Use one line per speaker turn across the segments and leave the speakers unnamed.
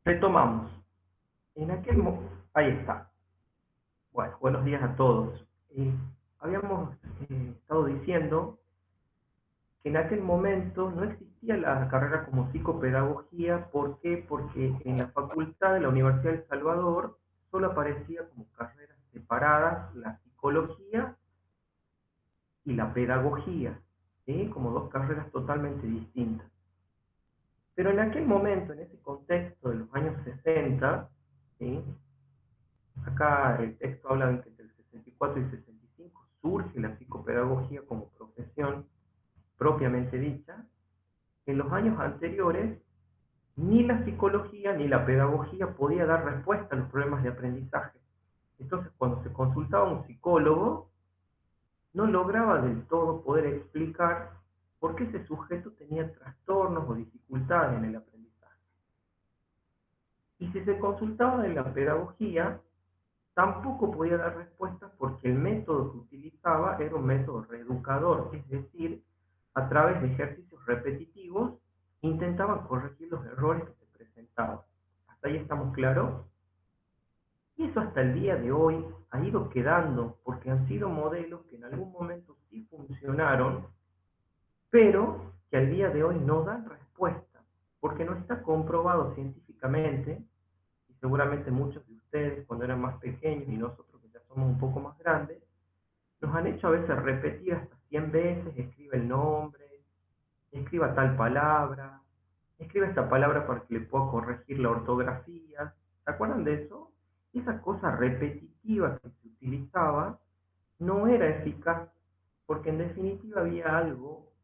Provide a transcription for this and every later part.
Retomamos. Ahí está. Bueno, buenos días a todos. Habíamos estado diciendo que en aquel momento no existía la carrera como psicopedagogía. ¿Por qué? Porque en la facultad de la Universidad de El Salvador solo aparecía como carreras separadas la psicología y la pedagogía, ¿sí? Como dos carreras totalmente distintas. Pero en aquel momento, en ese contexto de los años 60, ¿sí? Acá el texto habla de que entre el 64 y 65 surge la psicopedagogía como profesión propiamente dicha. En los años anteriores, ni la psicología ni la pedagogía podía dar respuesta a los problemas de aprendizaje. Entonces, cuando se consultaba a un psicólogo, no lograba del todo poder explicar por qué ese sujeto tenía trastornos o dificultades en el aprendizaje. Y si se consultaba en la pedagogía, tampoco podía dar respuestas porque el método que utilizaba era un método reeducador, es decir, a través de ejercicios repetitivos intentaban corregir los errores que se presentaban. ¿Hasta ahí estamos claros? Y eso hasta el día de hoy ha ido quedando porque han sido modelos que en algún momento sí funcionaron, pero que al día de hoy no dan respuesta porque no está comprobado científicamente. Y seguramente muchos de ustedes cuando eran más pequeños y nosotros que ya somos un poco más grandes, nos han hecho a veces repetir hasta 100 veces, escribe el nombre, escriba tal palabra, escriba esta palabra para que le pueda corregir la ortografía. ¿Se acuerdan de eso? Esa cosa repetitiva que se utilizaba no era eficaz, porque en definitiva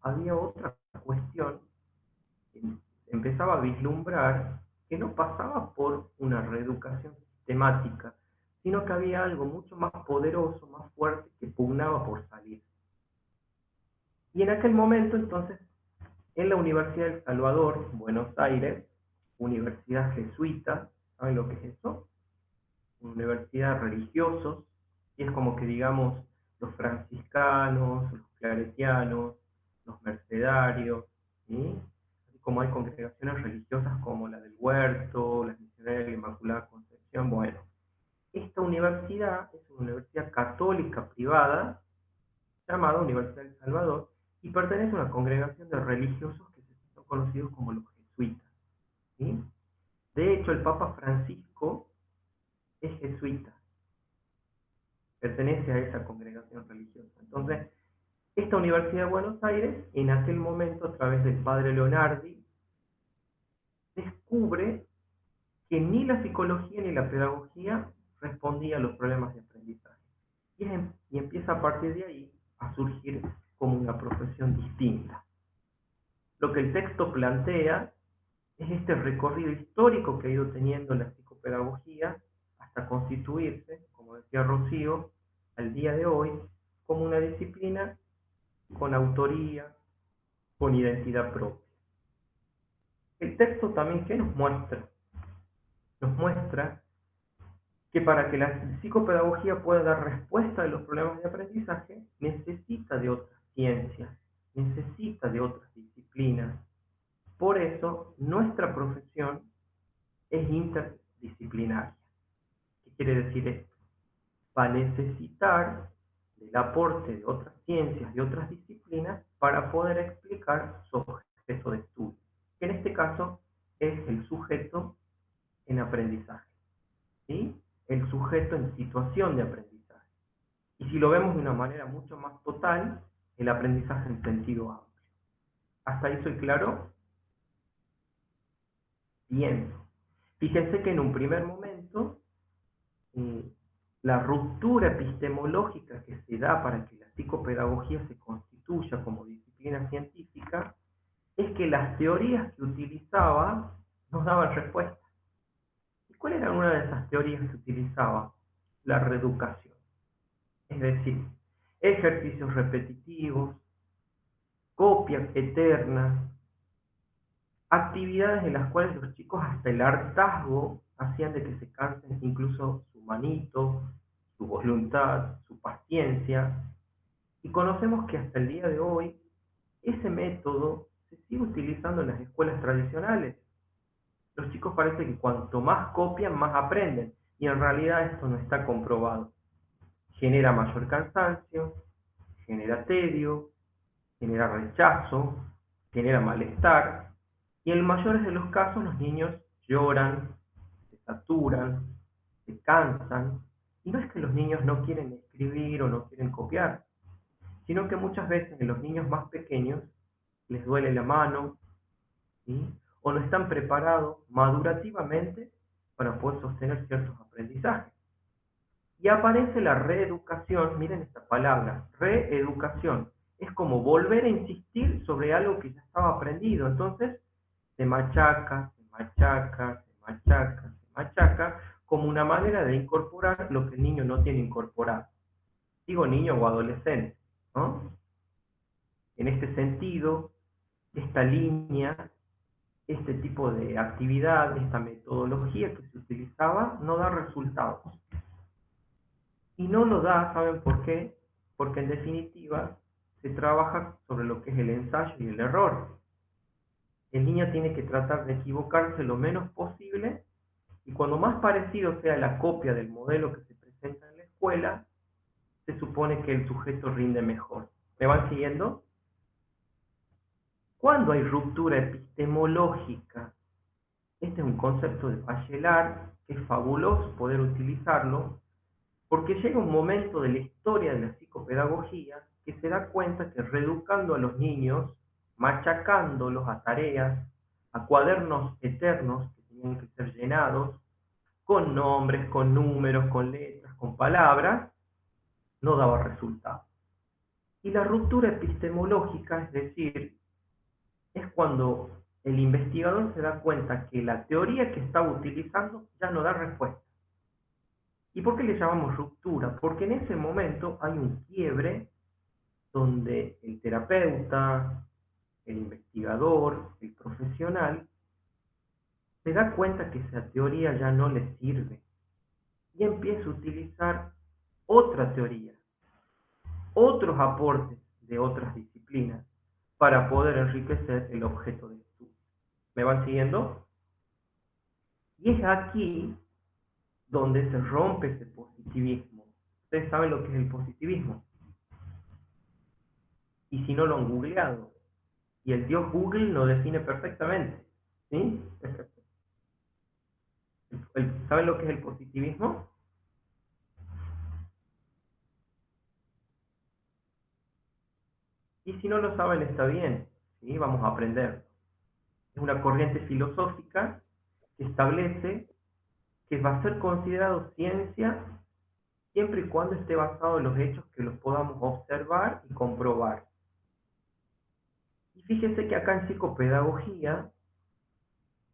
había otra cuestión que empezaba a vislumbrar que no pasaba por una reeducación sistemática, sino que había algo mucho más poderoso, más fuerte, que pugnaba por salir. Y en aquel momento, entonces, en la Universidad del Salvador, Buenos Aires, universidad jesuita, ¿saben lo que es eso? Una universidad de religiosos, y es como que digamos los franciscanos, los claretianos, los mercedarios, ¿sí? Así como hay congregaciones religiosas como la del Huerto, las misioneras de la Inmaculada Concepción. Bueno, esta universidad es una universidad católica privada llamada Universidad del Salvador y pertenece a una congregación de religiosos que son conocidos como los jesuitas, ¿sí? De hecho, el Papa Francisco es jesuita, pertenece a esa congregación religiosa. Entonces, esta Universidad de Buenos Aires, en aquel momento, a través del padre Leonardi, descubre que ni la psicología ni la pedagogía respondía a los problemas de aprendizaje. Y empieza a partir de ahí a surgir como una profesión distinta. Lo que el texto plantea es este recorrido histórico que ha ido teniendo la psicopedagogía hasta constituirse, como decía Rocío, al día de hoy, como una disciplina con autoría, con identidad propia. El texto también, ¿qué nos muestra? Nos muestra que para que la psicopedagogía pueda dar respuesta a los problemas de aprendizaje, necesita de otras ciencias, necesita de otras disciplinas. Por eso, nuestra profesión es interdisciplinaria. ¿Qué quiere decir esto? Va a necesitar del aporte de otras ciencias, de otras disciplinas, para poder explicar su objeto de estudio, que en este caso es el sujeto en aprendizaje, ¿sí? El sujeto en situación de aprendizaje. Y si lo vemos de una manera mucho más total, el aprendizaje en sentido amplio. ¿Hasta ahí soy claro? Bien. Fíjense que en un primer momento, eh, la ruptura epistemológica que se da para que la psicopedagogía se constituya como disciplina científica es que las teorías que utilizaba nos daban respuesta. ¿Y cuál era una de esas teorías que utilizaba? La reeducación. Es decir, ejercicios repetitivos, copias eternas, actividades en las cuales los chicos hasta el hartazgo hacían de que se cansen incluso su manito, su voluntad, su paciencia. Y conocemos que hasta el día de hoy ese método se sigue utilizando en las escuelas tradicionales. los chicos parece que cuanto más copian, más aprenden. Y en realidad esto no está comprobado. Genera mayor cansancio, genera tedio, genera rechazo, genera malestar. Y en mayores de los casos los niños lloran, se saturan, se cansan. Y no es que los niños no quieren escribir o no quieren copiar, sino que muchas veces en los niños más pequeños les duele la mano, ¿sí? O no están preparados madurativamente para poder sostener ciertos aprendizajes. Y aparece la reeducación, miren esta palabra, reeducación. Es como volver a insistir sobre algo que ya estaba aprendido. Entonces, se machaca, se machaca, se machaca, se machaca, como una manera de incorporar lo que el niño no tiene incorporado. Digo niño o adolescente, ¿no? En este sentido, esta línea, este tipo de actividad, esta metodología que se utilizaba, no da resultados. Y no lo da, ¿saben por qué? Porque en definitiva se trabaja sobre lo que es el ensayo y el error. El niño tiene que tratar de equivocarse lo menos posible y cuando más parecido sea la copia del modelo que se presenta en la escuela, se supone que el sujeto rinde mejor. ¿Me van siguiendo? Cuando hay ruptura epistemológica, este es un concepto de Bachelard que es fabuloso poder utilizarlo porque llega un momento de la historia de la psicopedagogía que se da cuenta que reeducando a los niños, machacándolos a tareas, a cuadernos eternos que tenían que ser llenados, con nombres, con números, con letras, con palabras, no daba resultado. Y la ruptura epistemológica, es decir, es cuando el investigador se da cuenta que la teoría que estaba utilizando ya no da respuesta. ¿Y por qué le llamamos ruptura? Porque en ese momento hay un quiebre donde el terapeuta, el investigador, el profesional, se da cuenta que esa teoría ya no le sirve y empieza a utilizar otra teoría, otros aportes de otras disciplinas para poder enriquecer el objeto de estudio. ¿Me van siguiendo? Y es aquí donde se rompe ese positivismo. Ustedes saben lo que es el positivismo. Y si no lo han googleado, y el dios Google lo define perfectamente. ¿Sí? ¿Saben lo que es el positivismo? Y si no lo saben, está bien. ¿Sí? Vamos a aprender. Es una corriente filosófica que establece que va a ser considerado ciencia siempre y cuando esté basado en los hechos que los podamos observar y comprobar. Y fíjense que acá en psicopedagogía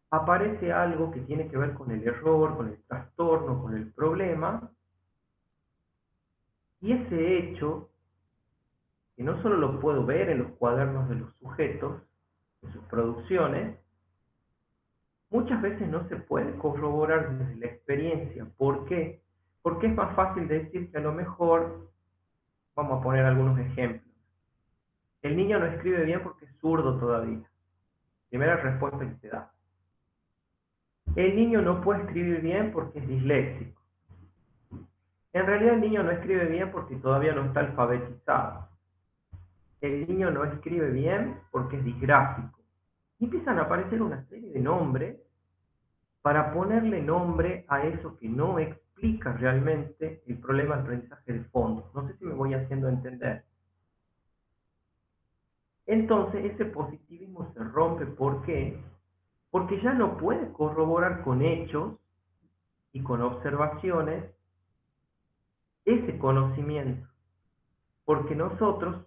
aparece algo que tiene que ver con el error, con el trastorno, con el problema, y ese hecho, que no solo lo puedo ver en los cuadernos de los sujetos, en sus producciones, muchas veces no se puede corroborar desde la experiencia. ¿Por qué? Porque es más fácil decir que a lo mejor, vamos a poner algunos ejemplos, el niño no escribe bien porque es zurdo todavía. Primera respuesta que se da. El niño no puede escribir bien porque es disléxico. En realidad el niño no escribe bien porque todavía no está alfabetizado. El niño no escribe bien porque es disgráfico. Y empiezan a aparecer una serie de nombres para ponerle nombre a eso que no explica realmente el problema de aprendizaje de fondo. No sé si me voy haciendo entender. Entonces ese positivismo se rompe. ¿Por qué? Porque ya no puede corroborar con hechos y con observaciones ese conocimiento. Porque nosotros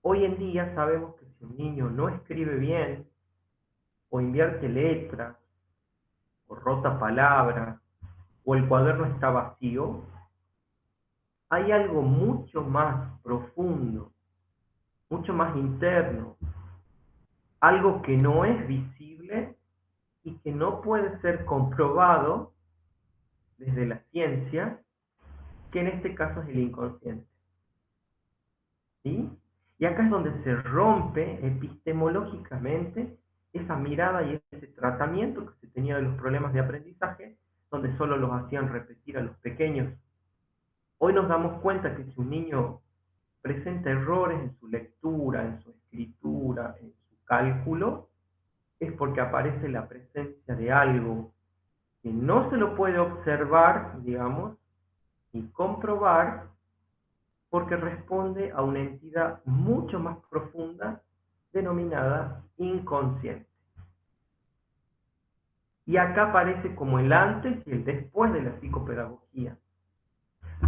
hoy en día sabemos que si un niño no escribe bien, o invierte letras, o rota palabras, o el cuaderno está vacío, hay algo mucho más profundo, mucho más interno, algo que no es visible y que no puede ser comprobado desde la ciencia, que en este caso es el inconsciente. ¿Sí? Y acá es donde se rompe epistemológicamente esa mirada y ese tratamiento que se tenía de los problemas de aprendizaje, donde solo los hacían repetir a los pequeños. Hoy nos damos cuenta que si un niño presenta errores en su lectura, en su escritura, en su cálculo, es porque aparece la presencia de algo que no se lo puede observar, digamos, y comprobar, porque responde a una entidad mucho más profunda denominada inconsciente. Y acá aparece como el antes y el después de la psicopedagogía.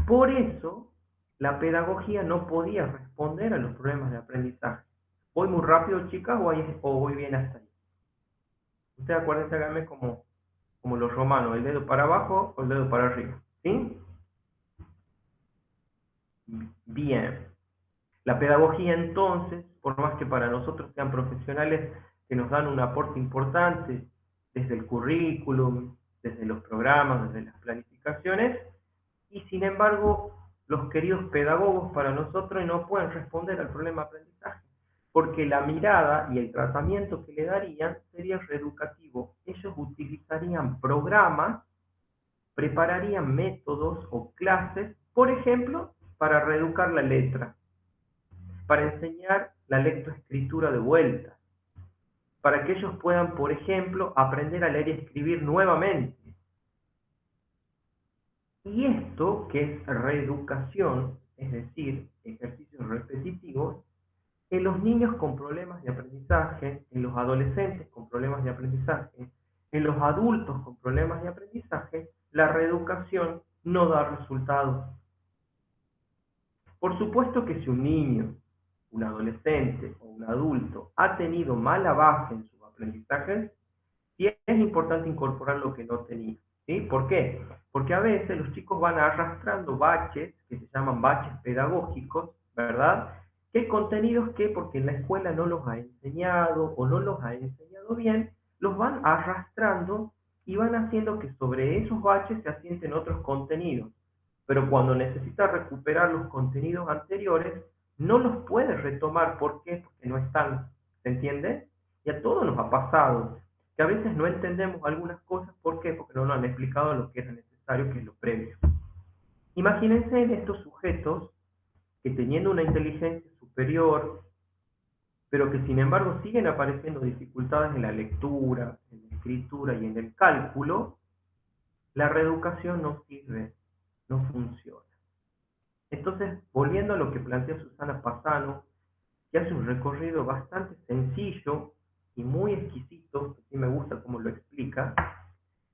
Por eso, la pedagogía no podía responder a los problemas de aprendizaje. ¿Voy muy rápido, chicas, o voy bien hasta ahí? Ustedes acuérdense, háganme como los romanos, el dedo para abajo o el dedo para arriba. ¿Sí? Bien. La pedagogía entonces, por más que para nosotros sean profesionales que nos dan un aporte importante desde el currículum, desde los programas, desde las planificaciones, y sin embargo los queridos pedagogos para nosotros no pueden responder al problema de aprendizaje, porque la mirada y el tratamiento que le darían sería reeducativo. Ellos utilizarían programas, prepararían métodos o clases, por ejemplo, para reeducar la letra, para enseñar la lectoescritura de vuelta, para que ellos puedan, por ejemplo, aprender a leer y escribir nuevamente. Y esto, que es reeducación, es decir, ejercicios repetitivos, en los niños con problemas de aprendizaje, en los adolescentes con problemas de aprendizaje, en los adultos con problemas de aprendizaje, la reeducación no da resultados. Por supuesto que si un niño, un adolescente o un adulto ha tenido mala base en sus aprendizajes, sí es importante incorporar lo que no tenía. ¿Sí? ¿Por qué? Porque a veces los chicos van arrastrando baches, que se llaman baches pedagógicos, ¿verdad? Que contenidos que porque en la escuela no los ha enseñado o no los ha enseñado bien, los van arrastrando y van haciendo que sobre esos baches se asienten otros contenidos. Pero cuando necesita recuperar los contenidos anteriores, no los puede retomar. ¿Por qué? Porque no están. ¿Se entiende? Y a todos nos ha pasado que a veces no entendemos algunas cosas. ¿Por qué? Porque no nos han explicado lo que era necesario, que es lo previo. Imagínense en estos sujetos que teniendo una inteligencia superior, pero que sin embargo siguen apareciendo dificultades en la lectura, en la escritura y en el cálculo, la reeducación no sirve, no funciona. Entonces, volviendo a lo que plantea Susana Pasano, que hace un recorrido bastante sencillo y muy exquisito, que sí me gusta cómo lo explica,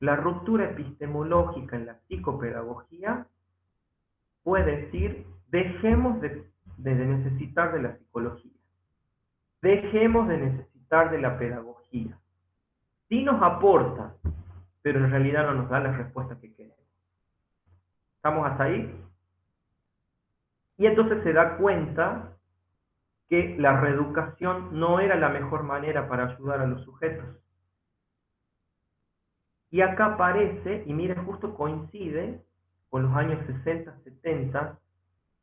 la ruptura epistemológica en la psicopedagogía puede decir, dejemos de necesitar de la psicología, dejemos de necesitar de la pedagogía. Sí nos aporta, pero en realidad no nos da la respuesta que queremos. ¿Estamos hasta ahí? Y entonces se da cuenta que la reeducación no era la mejor manera para ayudar a los sujetos. Y acá aparece, y mira, justo coincide con los años 60, 70,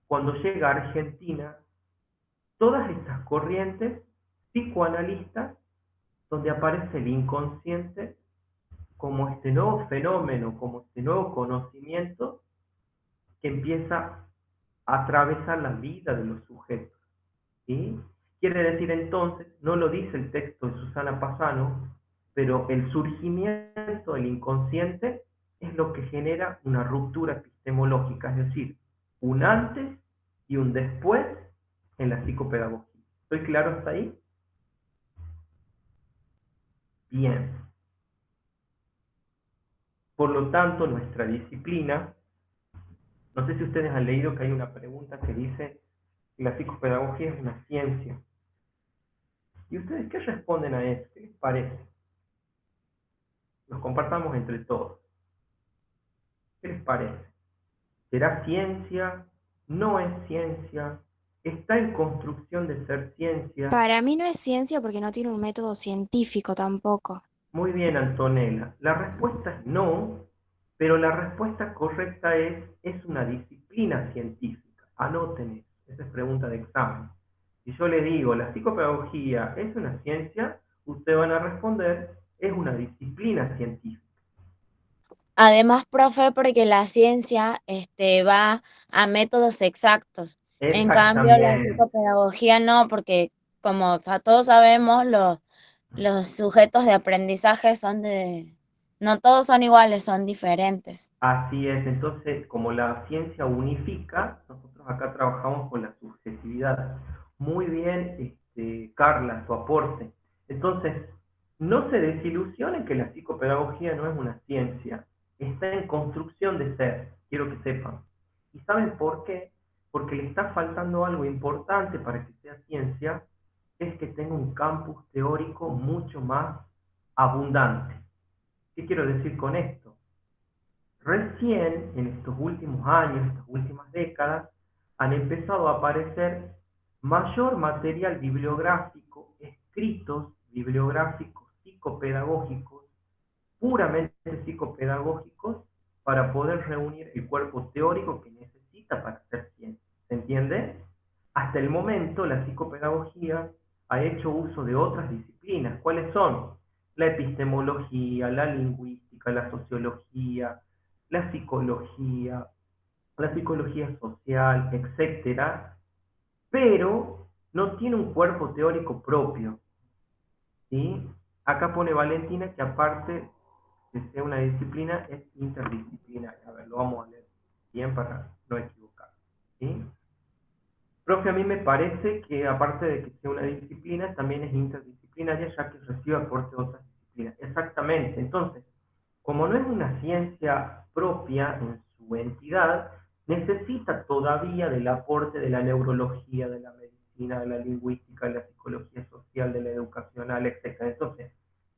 cuando llega a Argentina, todas estas corrientes psicoanalistas, donde aparece el inconsciente como este nuevo fenómeno, como este nuevo conocimiento que empieza a atravesar la vida de los sujetos. ¿Sí? Quiere decir entonces, no lo dice el texto de Susana Pasano, pero el surgimiento del inconsciente es lo que genera una ruptura epistemológica, es decir, un antes y un después en la psicopedagogía. ¿Estoy claro hasta ahí? Bien. Por lo tanto, nuestra disciplina, no sé si ustedes han leído que hay una pregunta que dice que la psicopedagogía es una ciencia. ¿Y ustedes qué responden a eso? ¿Qué les parece? Los compartamos entre todos. ¿Qué les parece? ¿Será ciencia? ¿No es ciencia? ¿Está en construcción de ser ciencia?
Para mí no es ciencia porque no tiene un método científico tampoco.
Muy bien, Antonella. La respuesta es no, pero la respuesta correcta es una disciplina científica. Anoten eso. Esa es pregunta de examen. Si yo le digo, ¿la psicopedagogía es una ciencia? ustedes van a responder, es una disciplina científica.
Además, profe, porque la ciencia va a métodos exactos. En cambio, la
Exactamente.
psicopedagogía no, porque como todos sabemos, los sujetos de aprendizaje no todos son iguales, son diferentes.
Así es, entonces, como la ciencia unifica, nosotros acá trabajamos con la subjetividad. Muy bien, Carla, tu aporte. Entonces, no se desilusionen que la psicopedagogía no es una ciencia, está en construcción de ser, quiero que sepan. ¿Y saben por qué? Porque le está faltando algo importante para que sea ciencia, es que tenga un campus teórico mucho más abundante. ¿Qué quiero decir con esto? Recién, en estos últimos años, estas últimas décadas, han empezado a aparecer mayor material bibliográfico, escritos bibliográficos psicopedagógicos, puramente psicopedagógicos, para poder reunir el cuerpo teórico que necesita para hacer ciencia. ¿Se entiende? Hasta el momento, la psicopedagogía ha hecho uso de otras disciplinas. ¿Cuáles son? La epistemología, la lingüística, la sociología, la psicología social, etcétera, pero no tiene un cuerpo teórico propio, ¿sí? Acá pone Valentina que aparte de ser una disciplina, es interdisciplinaria. A ver, lo vamos a leer bien para no equivocar, ¿sí? Profe, a mí me parece que aparte de que sea una disciplina, también es interdisciplinaria, ya que recibe aporte de otras disciplinas. Exactamente. Entonces, como no es una ciencia propia en su entidad, necesita todavía del aporte de la neurología, de la medicina, de la lingüística, de la psicología social, de la educacional, etc. Entonces,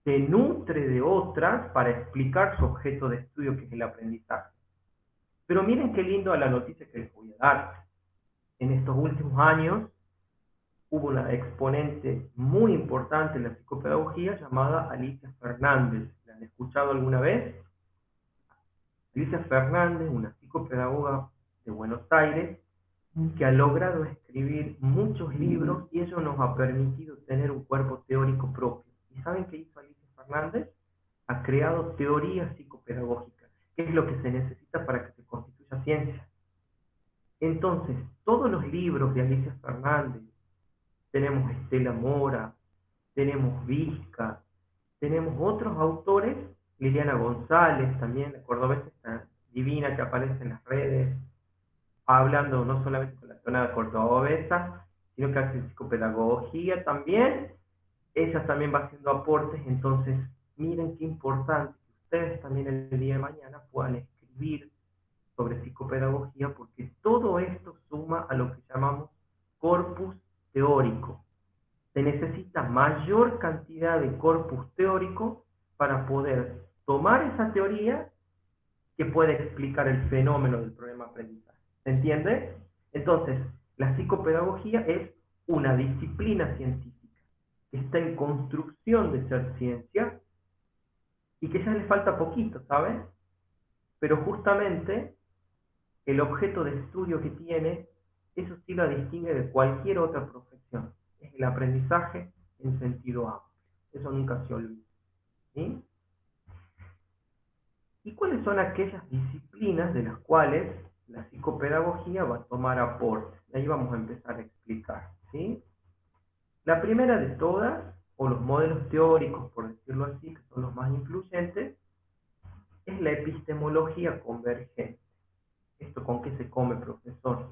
se nutre de otras para explicar su objeto de estudio, que es el aprendizaje. Pero miren qué lindo la noticia que les voy a dar. En estos últimos años hubo una exponente muy importante en la psicopedagogía llamada Alicia Fernández. ¿La han escuchado alguna vez? Alicia Fernández, una psicopedagoga de Buenos Aires, que ha logrado escribir muchos libros y eso nos ha permitido tener un cuerpo teórico propio. ¿Y saben qué hizo Alicia Fernández? Ha creado teorías psicopedagógicas, que es lo que se necesita para que se constituya ciencia. Entonces, todos los libros de Alicia Fernández, tenemos Estela Mora, tenemos Vizca, tenemos otros autores, Liliana González también, la cordobesa esta divina que aparece en las redes, hablando no solamente con la zona cordobesa, sino que hace psicopedagogía también, ella también va haciendo aportes, entonces miren qué importante que ustedes también el día de mañana puedan escribir sobre psicopedagogía, porque todo esto suma a lo que llamamos corpus teórico. Se necesita mayor cantidad de corpus teórico para poder tomar esa teoría que puede explicar el fenómeno del problema de aprendizaje. ¿Se entiende? Entonces, la psicopedagogía es una disciplina científica que está en construcción de ser ciencia y que ya le falta poquito, ¿sabes? Pero justamente el objeto de estudio que tiene, eso sí la distingue de cualquier otra profesión. Es el aprendizaje en sentido amplio. Eso nunca se olvida. ¿Sí? ¿Y cuáles son aquellas disciplinas de las cuales la psicopedagogía va a tomar aporte? Ahí vamos a empezar a explicar. ¿Sí? La primera de todas, o los modelos teóricos, por decirlo así, que son los más influyentes, es la epistemología convergente. ¿Esto con qué se come, profesor?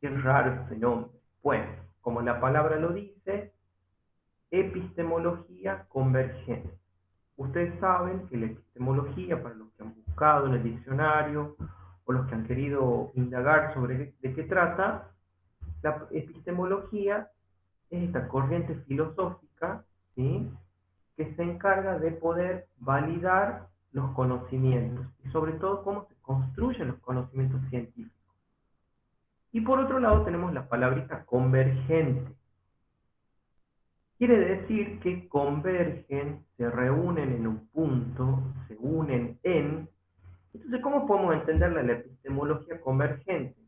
Qué raro este nombre. Bueno, como la palabra lo dice, epistemología convergente. Ustedes saben que la epistemología, para los que han buscado en el diccionario o los que han querido indagar sobre de qué trata, la epistemología es esta corriente filosófica, ¿sí?, que se encarga de poder validar los conocimientos y sobre todo cómo se construyen los conocimientos científicos. Y por otro lado tenemos la palabrita convergente. Quiere decir que convergen, se reúnen en un punto, se unen en. Entonces, ¿cómo podemos entender la epistemología convergente?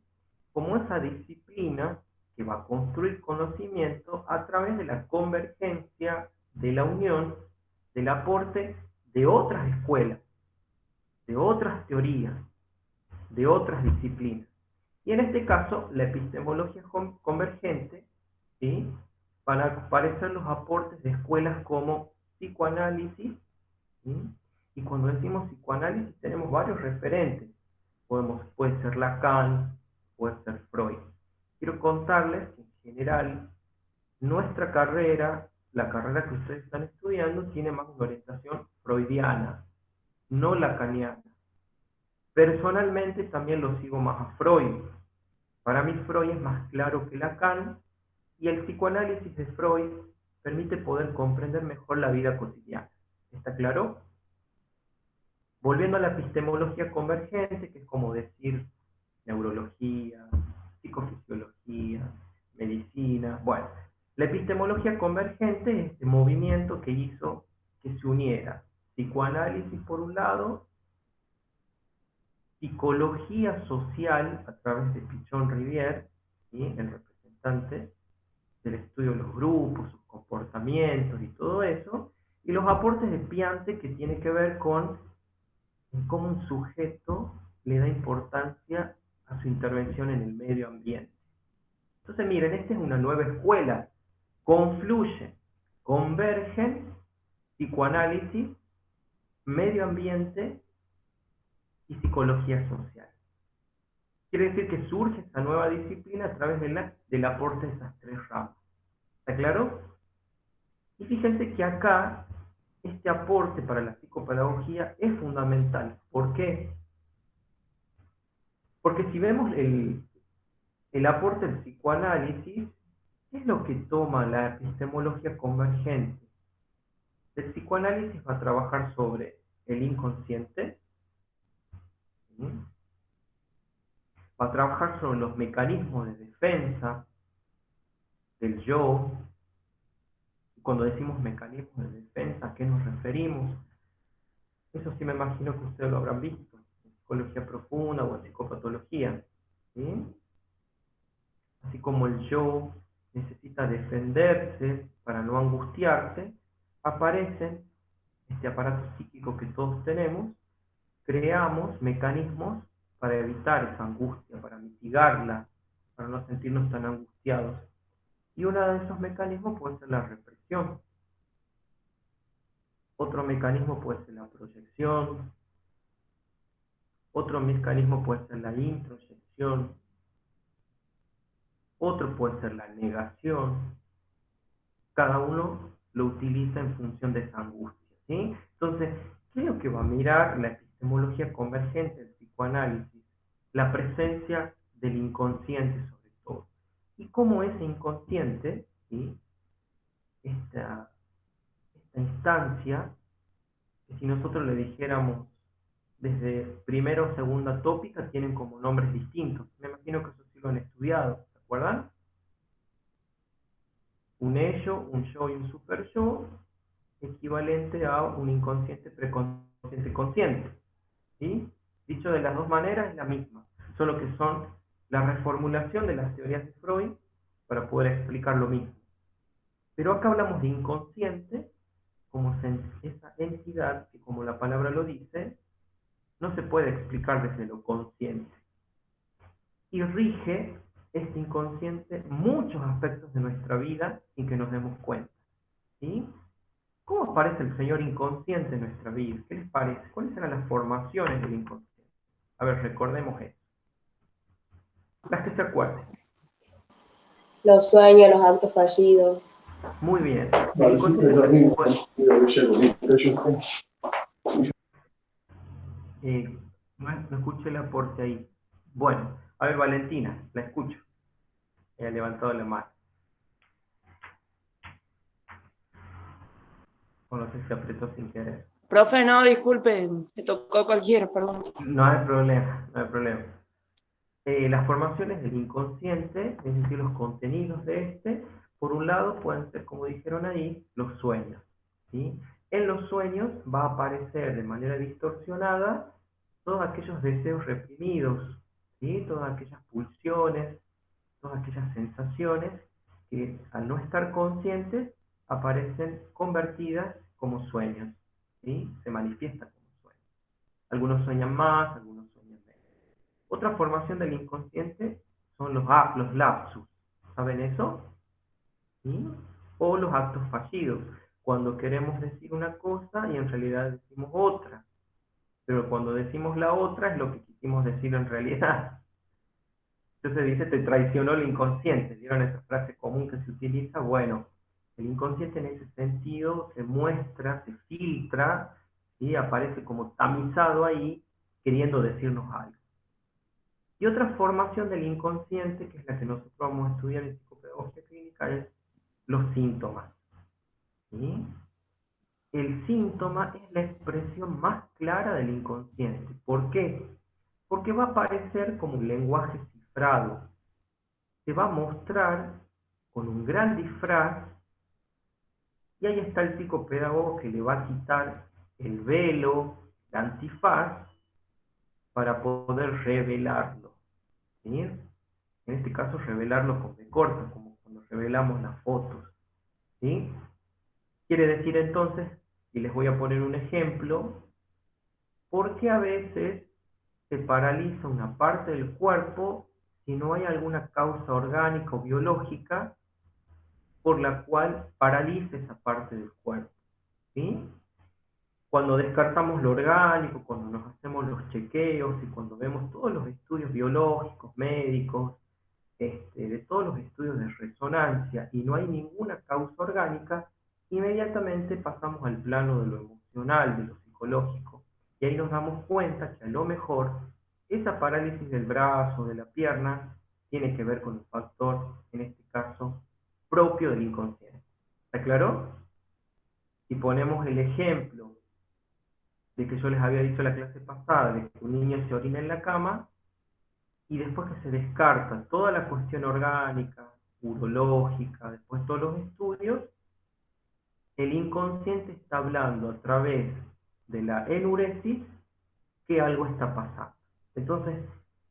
Como esa disciplina que va a construir conocimiento a través de la convergencia de la unión, del aporte de otras escuelas, de otras teorías, de otras disciplinas. Y en este caso, la epistemología convergente, ¿sí?, van a aparecer los aportes de escuelas como psicoanálisis, ¿sí? Y cuando decimos psicoanálisis tenemos varios referentes. Puede ser Lacan, puede ser Freud. Quiero contarles que en general nuestra carrera, la carrera que ustedes están estudiando, tiene más una orientación freudiana, no lacaniana. Personalmente también lo sigo más a Freud. Para mí Freud es más claro que Lacan, y el psicoanálisis de Freud permite poder comprender mejor la vida cotidiana. ¿Está claro? Volviendo a la epistemología convergente, que es como decir neurología, psicofisiología, medicina. Bueno, la epistemología convergente es este movimiento que hizo que se uniera psicoanálisis por un lado, psicología social a través de Pichon Rivière, ¿sí?, el representante del estudio de los grupos, sus comportamientos y todo eso, y los aportes de Piaget, que tiene que ver con cómo un sujeto le da importancia a su intervención en el medio ambiente. Entonces miren, esta es una nueva escuela, confluyen, convergen psicoanálisis, medio ambiente y psicología social. Quiere decir que surge esta nueva disciplina a través del aporte de esas tres ramas. ¿Está claro? Y fíjense que acá este aporte para la psicopedagogía es fundamental. ¿Por qué? Porque si vemos el aporte del psicoanálisis, ¿qué es lo que toma la epistemología convergente? El psicoanálisis va a trabajar sobre el inconsciente, ¿sí?, va a trabajar sobre los mecanismos de defensa del yo. Cuando decimos mecanismos de defensa, ¿a qué nos referimos? Eso sí me imagino que ustedes lo habrán visto en psicología profunda o en psicopatología, ¿sí? Así como el yo necesita defenderse para no angustiarse, aparece este aparato psíquico que todos tenemos, creamos mecanismos para evitar esa angustia, para mitigarla, para no sentirnos tan angustiados. Y uno de esos mecanismos puede ser la represión. Otro mecanismo puede ser la proyección. Otro mecanismo puede ser la introyección. Otro puede ser la negación. Cada uno lo utiliza en función de esa angustia, ¿sí? Entonces, ¿qué es lo que va a mirar la epistemología convergente, el psicoanálisis? La presencia del inconsciente sobre todo. Y cómo ese inconsciente, ¿sí?, esta instancia, que si nosotros le dijéramos desde primera o segunda tópica, tienen como nombres distintos. Me imagino que eso sí lo han estudiado, ¿se acuerdan? Un ello, un yo y un super yo, equivalente a un inconsciente, preconsciente, consciente, ¿sí? Dicho de las dos maneras es la misma, solo que son la reformulación de las teorías de Freud para poder explicar lo mismo. Pero acá hablamos de inconsciente como esa entidad que, como la palabra lo dice, no se puede explicar desde lo consciente. Y rige este inconsciente muchos aspectos de nuestra vida sin que nos demos cuenta, ¿sí? ¿Cómo aparece el señor inconsciente en nuestra vida? ¿Qué les parece? ¿Cuáles eran las formaciones del inconsciente? A ver, recordemos eso. Las que se acuerden.
Los sueños, los actos fallidos.
Muy bien. El inconsciente no escuché el aporte ahí. Bueno, a ver, Valentina, la escucho. Ella ha levantado la mano. O no sé si apretó sin querer.
Profe, no, disculpe, me tocó cualquiera, perdón.
No hay problema, no hay problema. Las formaciones del inconsciente, es decir, los contenidos de este, por un lado pueden ser, como dijeron ahí, los sueños, ¿sí? En los sueños va a aparecer de manera distorsionada todos aquellos deseos reprimidos, ¿sí?, todas aquellas pulsiones, todas aquellas sensaciones que al no estar conscientes aparecen convertidas como sueños, ¿sí? Se manifiestan como sueños. Algunos sueñan más, algunos sueñan menos. Otra formación del inconsciente son los lapsus. ¿Saben eso? ¿Sí? O los actos fallidos, cuando queremos decir una cosa y en realidad decimos otra. Pero cuando decimos la otra es lo que quisimos decir en realidad. Entonces dice, te traicionó el inconsciente. ¿Vieron esa frase común que se utiliza? Bueno, el inconsciente en ese sentido se muestra, se filtra, y aparece como tamizado ahí, queriendo decirnos algo. Y otra formación del inconsciente, que es la que nosotros vamos a estudiar en psicopedagogía clínica, es los síntomas. ¿Sí? El síntoma es la expresión más clara del inconsciente. ¿Por qué? Porque va a aparecer como un lenguaje cifrado. Se va a mostrar con un gran disfraz, y ahí está el psicopedagogo que le va a quitar el velo, el antifaz, para poder revelarlo. ¿Sí? En este caso, revelarlo con B corta, como cuando revelamos las fotos. ¿Sí? Quiere decir entonces, y les voy a poner un ejemplo, ¿por qué a veces se paraliza una parte del cuerpo si no hay alguna causa orgánica o biológica por la cual paralice esa parte del cuerpo? ¿Sí? Cuando descartamos lo orgánico, cuando nos hacemos los chequeos y cuando vemos todos los estudios biológicos, médicos, de todos los estudios de resonancia y no hay ninguna causa orgánica, inmediatamente pasamos al plano de lo emocional, de lo psicológico, y ahí nos damos cuenta que a lo mejor esa parálisis del brazo, de la pierna, tiene que ver con un factor, en este caso, propio del inconsciente. ¿Está claro? Si ponemos el ejemplo de que yo les había dicho la clase pasada, de que un niño se orina en la cama, y después que se descarta toda la cuestión orgánica, urológica, después todos los estudios, el inconsciente está hablando a través de la enuresis que algo está pasando. Entonces,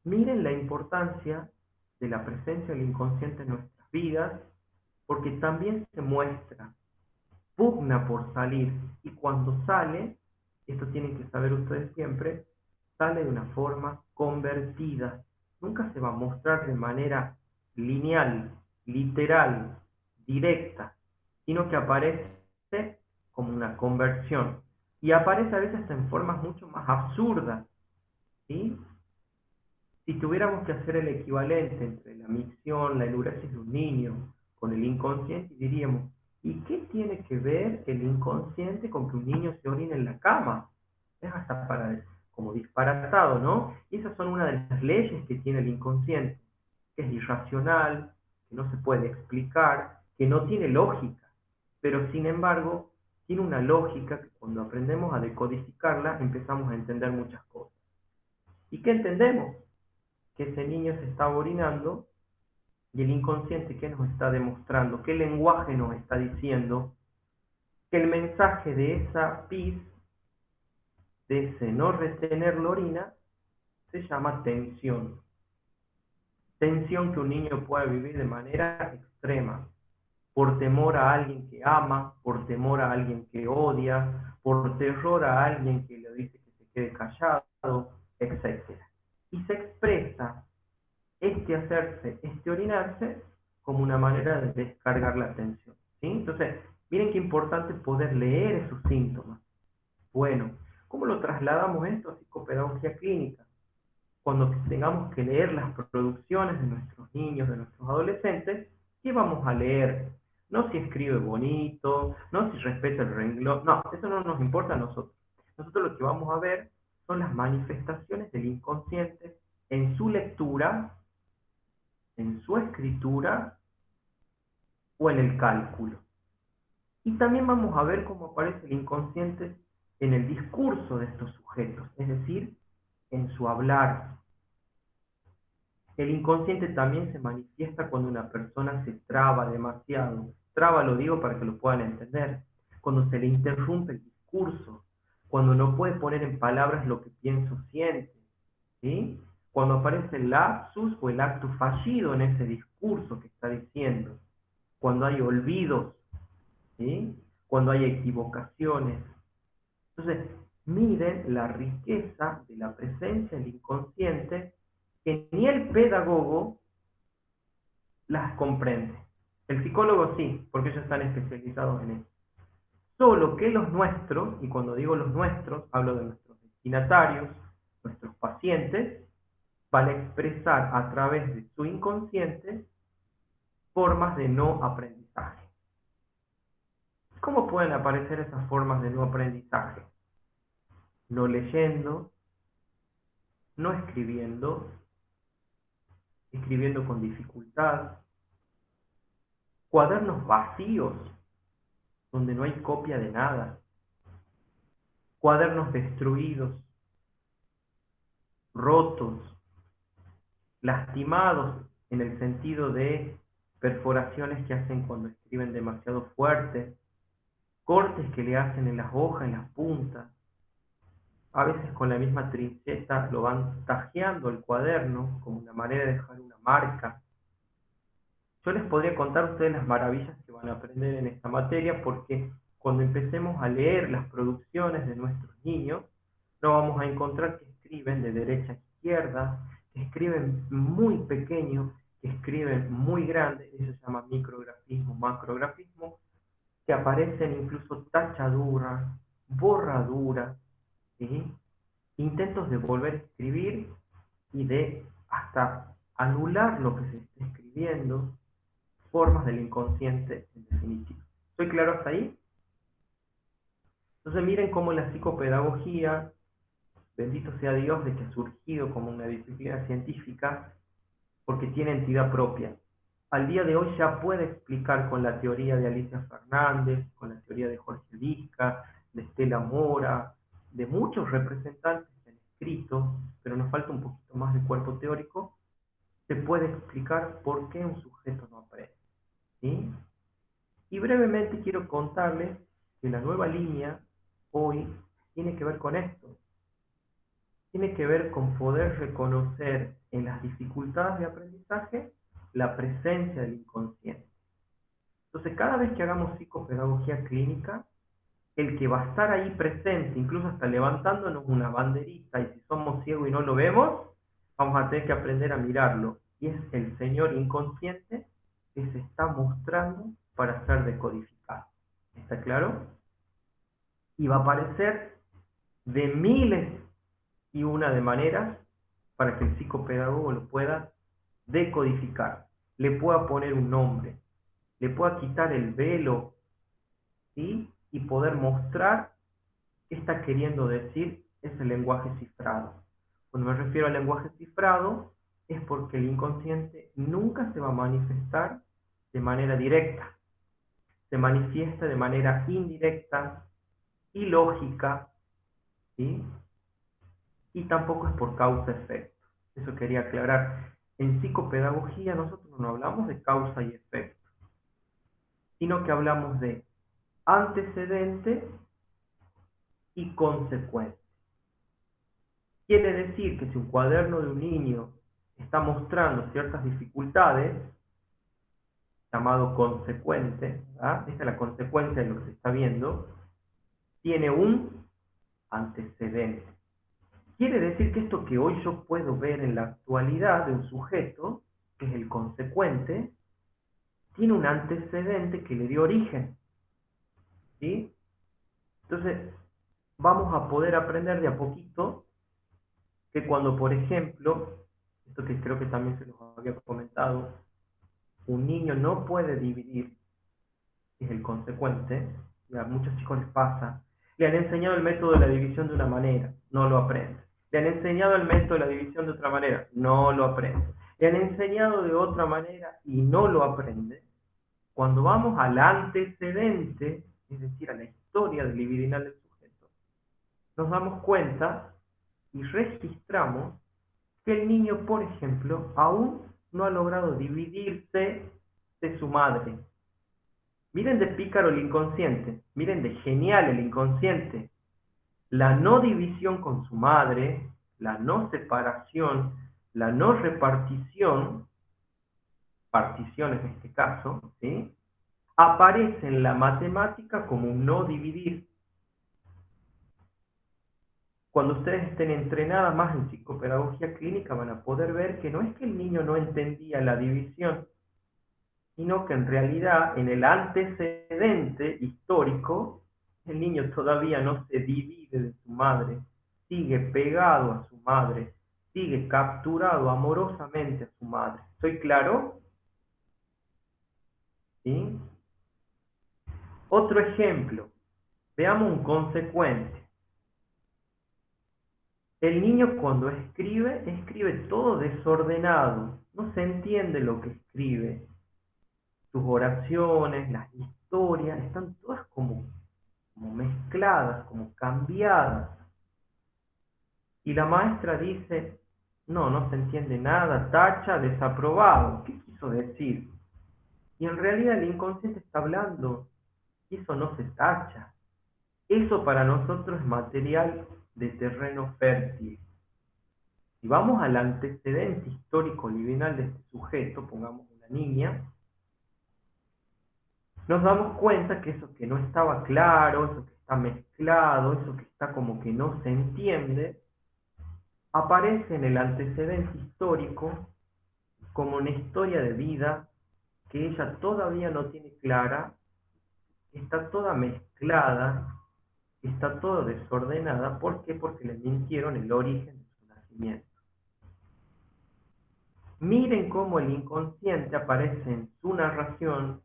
miren la importancia de la presencia del inconsciente en nuestras vidas, porque también se muestra, pugna por salir, y cuando sale, esto tienen que saber ustedes siempre, sale de una forma convertida. Nunca se va a mostrar de manera lineal, literal, directa, sino que aparece como una conversión. Y aparece a veces hasta en formas mucho más absurdas. ¿Sí? Si tuviéramos que hacer el equivalente entre la micción, la enuresis de un niño con el inconsciente, diríamos, ¿y qué tiene que ver el inconsciente con que un niño se orine en la cama? Es hasta como disparatado, ¿no? Y esas son una de las leyes que tiene el inconsciente, que es irracional, que no se puede explicar, que no tiene lógica, pero sin embargo tiene una lógica que cuando aprendemos a decodificarla empezamos a entender muchas cosas. ¿Y qué entendemos? Que ese niño se está orinando y el inconsciente, ¿qué nos está demostrando? ¿Qué lenguaje nos está diciendo? Que el mensaje de esa pis, de ese no retener la orina, se llama tensión. Tensión que un niño puede vivir de manera extrema, por temor a alguien que ama, por temor a alguien que odia, por terror a alguien que le dice que se quede callado, etc. Y se expresa este orinarse, como una manera de descargar la tensión. ¿Sí? Entonces, miren qué importante poder leer esos síntomas. Bueno, ¿cómo lo trasladamos esto a psicopedagogía clínica? Cuando tengamos que leer las producciones de nuestros niños, de nuestros adolescentes, ¿qué vamos a leer? No si escribe bonito, no si respeta el renglón, no, eso no nos importa a nosotros. Nosotros lo que vamos a ver son las manifestaciones del inconsciente en su lectura, en su escritura o en el cálculo. Y también vamos a ver cómo aparece el inconsciente en el discurso de estos sujetos, es decir, en su hablar. El inconsciente también se manifiesta cuando una persona se traba demasiado. Traba lo digo para que lo puedan entender. Cuando se le interrumpe el discurso, cuando no puede poner en palabras lo que piensa o siente, ¿sí? Cuando aparece el lapsus o el acto fallido en ese discurso que está diciendo, cuando hay olvidos, ¿sí? Cuando hay equivocaciones. Entonces, miren la riqueza de la presencia del inconsciente que ni el pedagogo las comprende. El psicólogo sí, porque ellos están especializados en eso. Solo que los nuestros, y cuando digo los nuestros, hablo de nuestros destinatarios, nuestros pacientes, van a expresar a través de su inconsciente formas de no aprendizaje. ¿Cómo pueden aparecer esas formas de no aprendizaje? No leyendo, no escribiendo, escribiendo con dificultad, cuadernos vacíos, donde no hay copia de nada, cuadernos destruidos, rotos, lastimados en el sentido de perforaciones que hacen cuando escriben demasiado fuerte, cortes que le hacen en las hojas, en las puntas, a veces con la misma trincheta lo van tajeando el cuaderno como una manera de dejar una marca. Yo les podría contar a ustedes las maravillas que van a aprender en esta materia, porque cuando empecemos a leer las producciones de nuestros niños, no vamos a encontrar que escriben de derecha a izquierda, que escriben muy pequeño, que escriben muy grande, eso se llama micrografismo, macrografismo, que aparecen incluso tachaduras, borraduras, ¿sí? Intentos de volver a escribir y de hasta anular lo que se está escribiendo, formas del inconsciente en definitiva. ¿Estoy claro hasta ahí? Entonces miren cómo la psicopedagogía, bendito sea Dios de que ha surgido como una disciplina científica, porque tiene entidad propia. Al día de hoy ya puede explicar con la teoría de Alicia Fernández, con la teoría de Jorge Vizca, de Estela Mora, de muchos representantes en escrito, pero nos falta un poquito más de cuerpo teórico, se puede explicar por qué un sujeto no aprende, ¿sí? Y brevemente quiero contarles que la nueva línea hoy tiene que ver con esto. Tiene que ver con poder reconocer en las dificultades de aprendizaje la presencia del inconsciente. Entonces, cada vez que hagamos psicopedagogía clínica, el que va a estar ahí presente, incluso hasta levantándonos una banderita, y si somos ciegos y no lo vemos, vamos a tener que aprender a mirarlo. Y es el señor inconsciente que se está mostrando para ser decodificado. ¿Está claro? Y va a aparecer de miles y una de maneras para que el psicopedagogo lo pueda decodificar, le pueda poner un nombre, le pueda quitar el velo, ¿sí? Y poder mostrar qué está queriendo decir ese lenguaje cifrado. Cuando me refiero al lenguaje cifrado, es porque el inconsciente nunca se va a manifestar de manera directa, se manifiesta de manera indirecta, ilógica, ¿sí? Y tampoco es por causa-efecto. Eso quería aclarar. En psicopedagogía nosotros no hablamos de causa y efecto, sino que hablamos de antecedente y consecuente. Quiere decir que si un cuaderno de un niño está mostrando ciertas dificultades, llamado consecuente, ¿verdad? Esta es la consecuencia de lo que se está viendo, tiene un antecedente. Quiere decir que esto que hoy yo puedo ver en la actualidad de un sujeto, que es el consecuente, tiene un antecedente que le dio origen, ¿sí? Entonces, vamos a poder aprender de a poquito que cuando, por ejemplo, esto que creo que también se los había comentado, un niño no puede dividir, es el consecuente, y a muchos chicos les pasa, le han enseñado el método de la división de una manera, no lo aprende. Le han enseñado el método de la división de otra manera, no lo aprende. Le han enseñado de otra manera y no lo aprende. Cuando vamos al antecedente, es decir, a la historia del libidinal del sujeto, nos damos cuenta y registramos que el niño, por ejemplo, aún no ha logrado dividirse de su madre. Miren de pícaro el inconsciente, miren de genial el inconsciente. La no división con su madre, la no separación, la no repartición, partición en este caso, ¿sí? aparece en la matemática como un no dividir. Cuando ustedes estén entrenadas más en psicopedagogía clínica van a poder ver que no es que el niño no entendía la división, sino que en realidad en el antecedente histórico el niño todavía no se divide de su madre, sigue pegado a su madre, sigue capturado amorosamente a su madre. ¿Estoy claro? ¿Sí? Otro ejemplo, veamos un consecuente. El niño cuando escribe, escribe todo desordenado, no se entiende lo que escribe. Sus oraciones, las historias, están todas como mezcladas, como cambiadas. Y la maestra dice, no se entiende nada, tacha, desaprobado. ¿Qué quiso decir? Y en realidad el inconsciente está hablando, y eso no se tacha. Eso para nosotros es material de terreno fértil. Si vamos al antecedente histórico liminal de este sujeto, pongamos una niña, nos damos cuenta que eso que no estaba claro, eso que está mezclado, eso que está como que no se entiende, aparece en el antecedente histórico como una historia de vida que ella todavía no tiene clara, está toda mezclada, está toda desordenada. ¿Por qué? Porque le mintieron el origen de su nacimiento. Miren cómo el inconsciente aparece en su narración,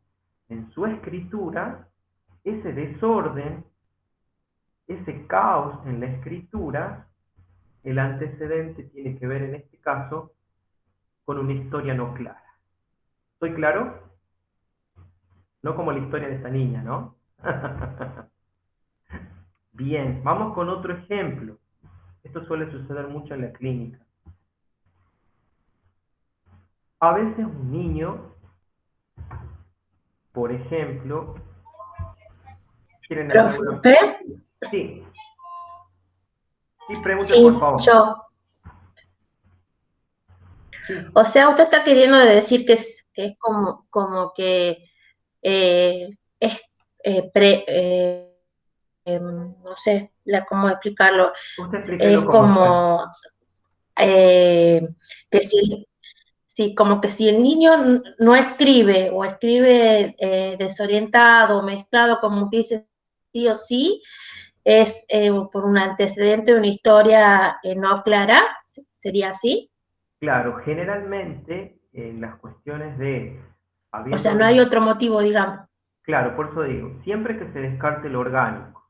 en su escritura, ese desorden, ese caos en la escritura. El antecedente tiene que ver en este caso con una historia no clara. ¿Estoy claro? No como la historia de esta niña, ¿no? Bien, vamos con otro ejemplo. Esto suele suceder mucho en la clínica. A veces un niño, por ejemplo, ¿quieren hacer alguna?
¿Profe?
Sí. Sí, pregunte
Sí,
por favor.
yo.
Sí.
O sea, usted está queriendo decir que es como que es no sé cómo explicarlo.
Usted explíquelo
Es
como usted.
como que si como que si el niño no escribe o escribe desorientado, mezclado, como usted dice, sí o sí, es por un antecedente de una historia no clara, ¿sería así?
Claro, generalmente en las cuestiones de
O sea,
habiendo,
no hay otro motivo, digamos.
claro, por eso digo, siempre que se descarte lo orgánico,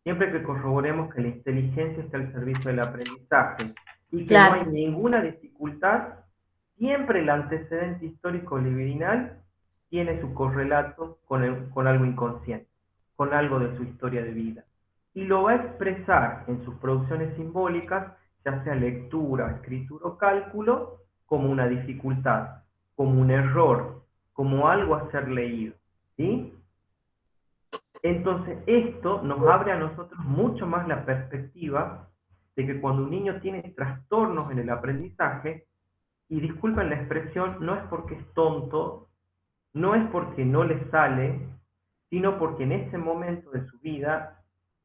siempre que corroboremos que la inteligencia está al servicio del aprendizaje y que no hay
Claro,
ninguna dificultad, siempre el antecedente histórico libidinal tiene su correlato con algo inconsciente, con algo de su historia de vida. Y lo va a expresar en sus producciones simbólicas, ya sea lectura, escritura o cálculo, como una dificultad, como un error, como algo a ser leído. ¿Sí? Entonces, esto nos abre a nosotros mucho más la perspectiva de que cuando un niño tiene trastornos en el aprendizaje, y disculpen la expresión, no es porque es tonto, no es porque no le sale, sino porque en ese momento de su vida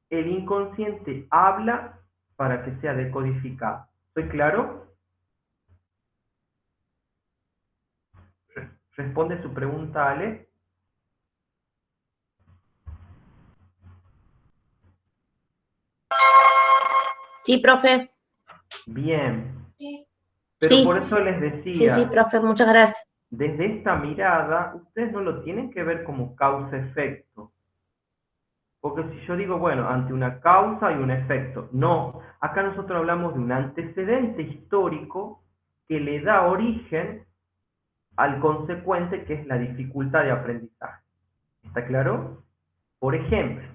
el inconsciente habla para que sea decodificado. ¿Estoy claro? Responde su pregunta, Ale.
sí, profe.
Bien. Pero por
Sí,
eso les
sí,
decía,
profe, muchas gracias.
desde esta mirada, ustedes no lo tienen que ver como causa-efecto. Porque si yo digo, bueno, ante una causa hay un efecto. No, acá nosotros hablamos de un antecedente histórico que le da origen al consecuente, que es la dificultad de aprendizaje. ¿Está claro? Por ejemplo,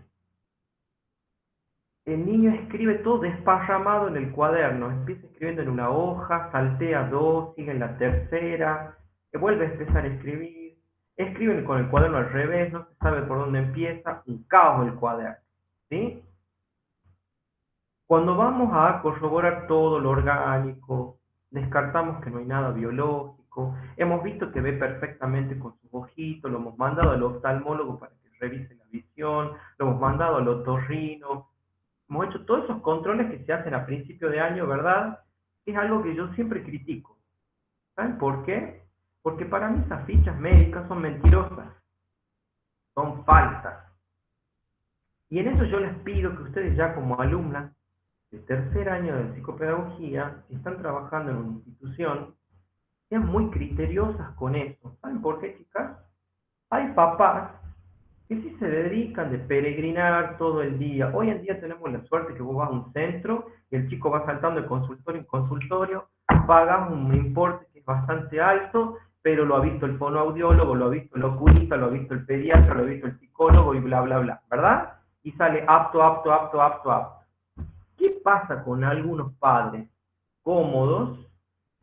el niño escribe todo desparramado en el cuaderno, empieza escribiendo en una hoja, saltea dos, sigue en la tercera, vuelve a empezar a escribir, escribe con el cuaderno al revés, no se sabe por dónde empieza, un caos el cuaderno, ¿sí? Cuando vamos a corroborar todo lo orgánico, descartamos que no hay nada biológico, médico, hemos visto que ve perfectamente con sus ojitos, lo hemos mandado al oftalmólogo para que revise la visión, lo hemos mandado al otorrino, hemos hecho todos esos controles que se hacen a principio de año, ¿verdad? Es algo que yo siempre critico. ¿Saben por qué? Porque para mí esas fichas médicas son mentirosas, son falsas. Y en eso yo les pido que ustedes ya como alumnas de tercer año de psicopedagogía, si están trabajando en una institución, sean muy criteriosas con eso. ¿Saben por qué, chicas? Hay papás que sí se dedican de peregrinar todo el día. Hoy en día tenemos la suerte que vos vas a un centro y el chico va saltando de consultorio en consultorio, pagas un importe que es bastante alto, pero lo ha visto el fonoaudiólogo, lo ha visto el oculista, lo ha visto el pediatra, lo ha visto el psicólogo y bla, bla, bla, ¿verdad? Y sale apto, apto, apto, apto, apto. ¿Qué pasa con algunos padres cómodos,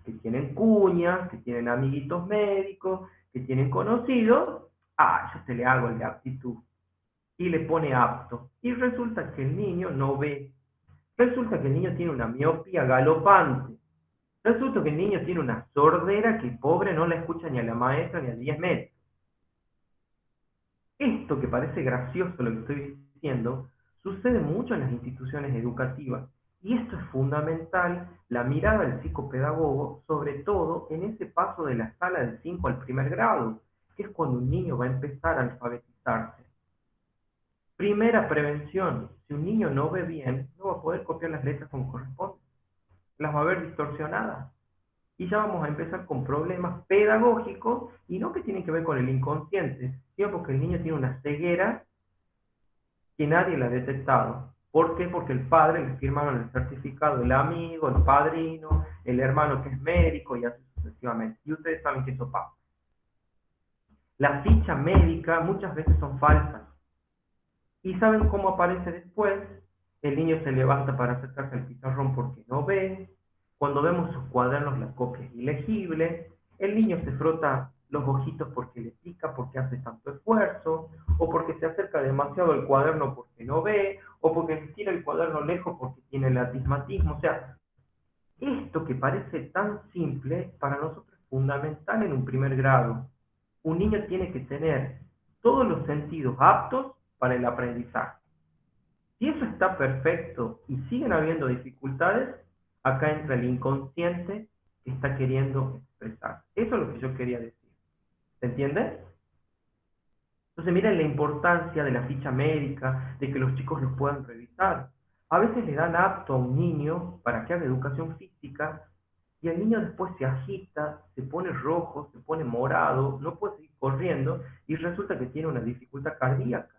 que tienen cuñas, que tienen amiguitos médicos, que tienen conocidos? Ah, yo te le hago el de aptitud. Y le pone apto. Y resulta que el niño no ve. Resulta que el niño tiene una miopía galopante. Resulta que el niño tiene una sordera que pobre no la escucha ni a la maestra ni a 10 metros. Esto que parece gracioso lo que estoy diciendo, sucede mucho en las instituciones educativas. Y esto es fundamental, la mirada del psicopedagogo, sobre todo en ese paso de la sala de 5 al primer grado, que es cuando un niño va a empezar a alfabetizarse. Primera prevención, si un niño no ve bien, no va a poder copiar las letras como corresponde. Las va a ver distorsionadas. Y ya vamos a empezar con problemas pedagógicos, y no que tienen que ver con el inconsciente, sino porque el niño tiene una ceguera que nadie la ha detectado. ¿Por qué? Porque el padre le firmaron el certificado, el amigo, el padrino, el hermano que es médico y así sucesivamente. Y ustedes saben que eso pasa. La ficha médica muchas veces son falsas. ¿Y saben cómo aparece después? El niño se levanta para acercarse al pizarrón porque no ve. Cuando vemos sus cuadernos la copia es ilegible. El niño se frota los ojitos porque le pica, porque hace tanto esfuerzo, o porque se acerca demasiado al cuaderno porque no ve, o porque tira el cuaderno lejos porque tiene el astigmatismo. O sea, esto que parece tan simple, para nosotros es fundamental en un primer grado. Un niño tiene que tener todos los sentidos aptos para el aprendizaje. Si eso está perfecto y siguen habiendo dificultades, acá entra el inconsciente que está queriendo expresar. Eso es lo que yo quería decir. ¿Se entiende? Entonces miren la importancia de la ficha médica, de que los chicos los puedan revisar. A veces le dan apto a un niño para que haga educación física y el niño después se agita, se pone rojo, se pone morado, no puede seguir corriendo y resulta que tiene una dificultad cardíaca.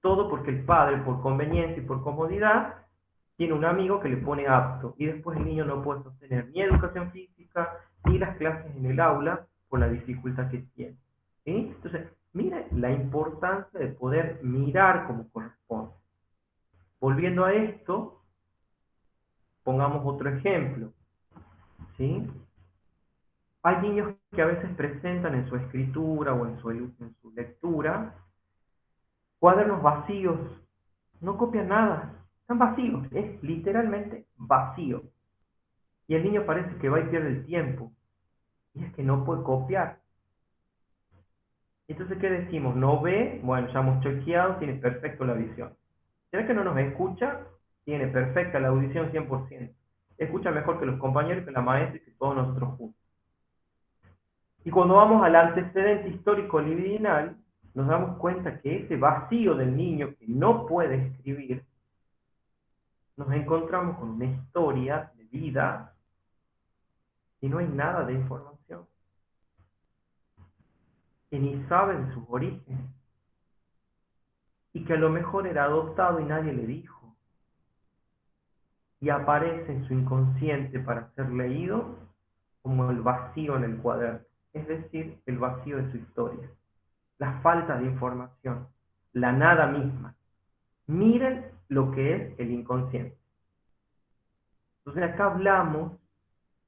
Todo porque el padre, por conveniencia y por comodidad, tiene un amigo que le pone apto y después el niño no puede sostener ni educación física ni las clases en el aula por la dificultad que tiene. ¿Sí? Entonces, miren la importancia de poder mirar como corresponde. Volviendo a esto, pongamos otro ejemplo. ¿Sí? Hay niños que a veces presentan en su escritura o en su lectura cuadernos vacíos, no copian nada, están vacíos, es literalmente vacío. Y el niño parece que va y pierde el tiempo, y es que no puede copiar. Entonces, ¿qué decimos? ¿No ve? Bueno, ya hemos chequeado, tiene perfecto la visión. ¿Será que no nos escucha? Tiene perfecta la audición 100%. Escucha mejor que los compañeros, que la maestra y que todos nosotros juntos. Y cuando vamos al antecedente histórico libidinal, nos damos cuenta que ese vacío del niño que no puede escribir, nos encontramos con una historia de vida y no hay nada de información. Que ni sabe de sus orígenes. Y que a lo mejor era adoptado y nadie le dijo. Y aparece en su inconsciente para ser leído como el vacío en el cuaderno. Es decir, el vacío de su historia. La falta de información. La nada misma. Miren lo que es el inconsciente. Entonces acá hablamos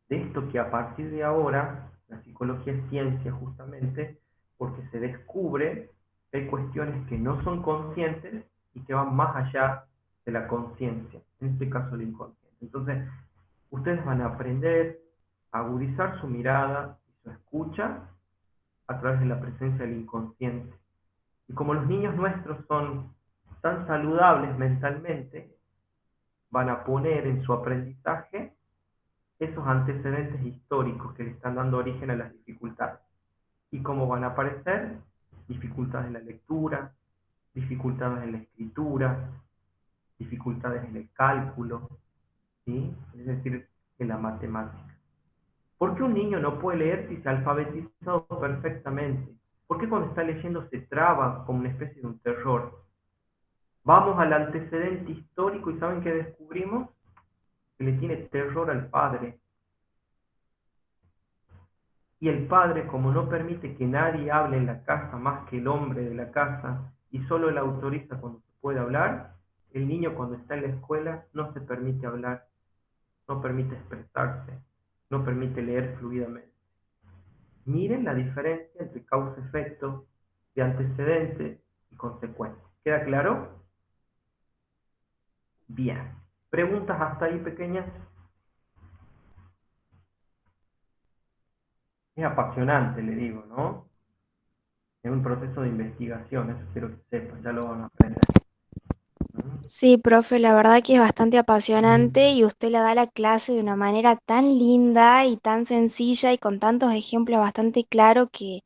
de esto que a partir de ahora, la psicología es ciencia justamente, porque se descubre que hay cuestiones que no son conscientes y que van más allá de la conciencia, en este caso el inconsciente. Entonces, ustedes van a aprender agudizar su mirada y su escucha a través de la presencia del inconsciente. Y como los niños nuestros son tan saludables mentalmente, van a poner en su aprendizaje esos antecedentes históricos que le están dando origen a las dificultades. ¿Y cómo van a aparecer? Dificultades en la lectura, dificultades en la escritura, dificultades en el cálculo, ¿sí? Es decir, en la matemática. ¿Por qué un niño no puede leer si se ha alfabetizado perfectamente? ¿Por qué cuando está leyendo se traba como una especie de un terror? Vamos al antecedente histórico y ¿saben qué descubrimos? Que le tiene terror al padre. Y el padre, como no permite que nadie hable en la casa más que el hombre de la casa, y solo él autoriza cuando se puede hablar, el niño cuando está en la escuela no se permite hablar, no permite expresarse, no permite leer fluidamente. Miren la diferencia entre causa-efecto, de antecedente y consecuencia. ¿Queda claro? Bien. ¿Preguntas hasta ahí pequeñas? Es apasionante, le digo, ¿no? Es un proceso de investigación, eso quiero que sepan, ya lo van a aprender.
Sí, profe, la verdad que es bastante apasionante y usted le da la clase de una manera tan linda y tan sencilla y con tantos ejemplos bastante claros que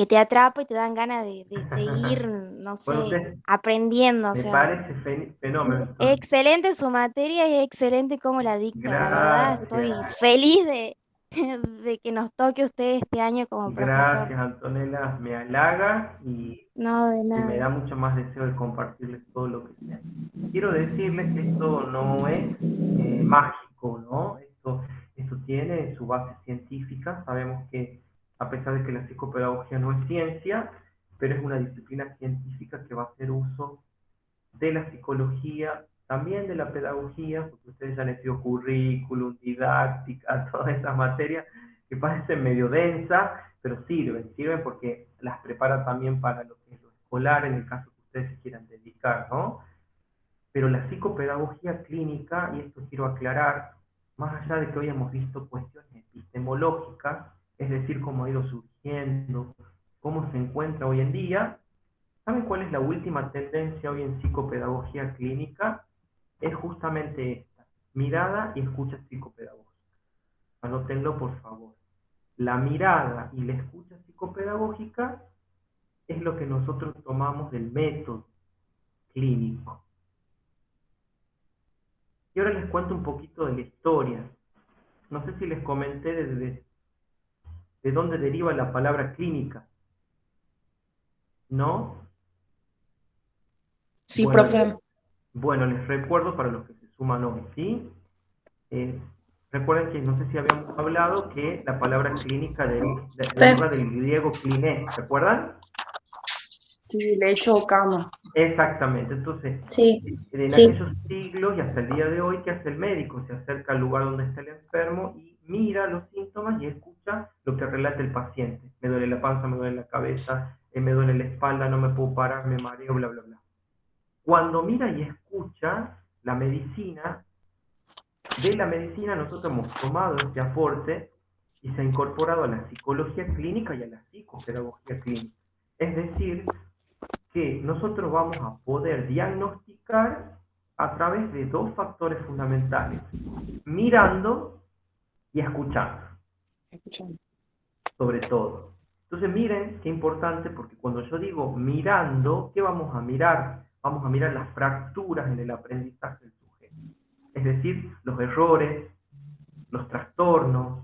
te atrapa y te dan ganas de seguir, no
Bueno,
sé,
usted
aprendiendo. O
me
sea,
parece fenómeno.
excelente su materia y es excelente cómo la dicta. La verdad, estoy
Gracias,
feliz de, de que nos toque usted este año como profesor.
gracias Antonella, me halaga
No, de
y me
nada.
da mucho más deseo de compartirles todo lo que sé. Quiero decirles que esto no es mágico, ¿no? Esto tiene su base científica. Sabemos que a pesar de que la psicopedagogía no es ciencia, pero es una disciplina científica que va a hacer uso de la psicología, también de la pedagogía, porque ustedes ya les dio currículum, didáctica, todas esas materias que parecen medio densas, pero sirven porque las prepara también para lo que es lo escolar, en el caso que ustedes se quieran dedicar, ¿no? Pero la psicopedagogía clínica, y esto quiero aclarar, más allá de que hoy hemos visto cuestiones epistemológicas, es decir, cómo ha ido surgiendo, cómo se encuentra hoy en día, ¿saben cuál es la última tendencia hoy en psicopedagogía clínica? Es justamente esta, mirada y escucha psicopedagógica. Anótenlo, por favor. La mirada y la escucha psicopedagógica es lo que nosotros tomamos del método clínico. Y ahora les cuento un poquito de la historia. No sé si les comenté de dónde deriva la palabra clínica, ¿no?
Sí,
Bueno,
profe.
bueno, les recuerdo para los que se suman hoy, ¿sí? Recuerden que no sé si habíamos hablado que la palabra clínica deriva del griego kliné, ¿recuerdan?
Sí, le echo cama.
Exactamente, entonces,
Sí,
en
sí,
aquellos siglos y hasta el día de hoy, ¿qué hace el médico? Se acerca al lugar donde está el enfermo y mira los síntomas y escucha lo que relata el paciente. Me duele la panza, me duele la cabeza, me duele la espalda, no me puedo parar, me mareo, bla, bla, bla. Cuando mira y escucha la medicina, de la medicina nosotros hemos tomado este aporte y se ha incorporado a la psicología clínica y a la psicopedagogía clínica. Es decir, que nosotros vamos a poder diagnosticar a través de dos factores fundamentales, mirando y escuchando,
Escuchando.
sobre todo. Entonces miren qué importante, porque cuando yo digo mirando, ¿qué vamos a mirar? Vamos a mirar las fracturas en el aprendizaje del sujeto. Es decir, los errores, los trastornos,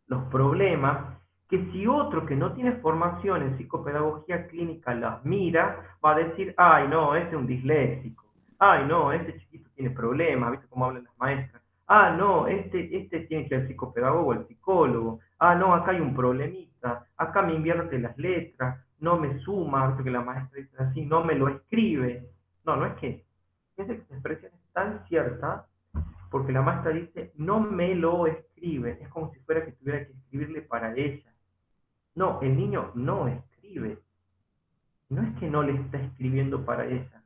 los problemas, que si otro que no tiene formación en psicopedagogía clínica las mira, va a decir, ay no, este es un disléxico, ay no, este chiquito tiene problemas, ¿viste cómo hablan las maestras? Ah, no, este tiene que ir al psicopedagogo o al psicólogo, ah, no, acá hay un problemita, acá me invierte las letras, no me suma, ¿viste que la maestra dice así, no me lo escribe? No, no es que esa expresión es tan cierta porque la maestra dice, no me lo escribe, es como si fuera que tuviera que escribirle para ella. No, el niño no escribe, no es que no le está escribiendo para ella,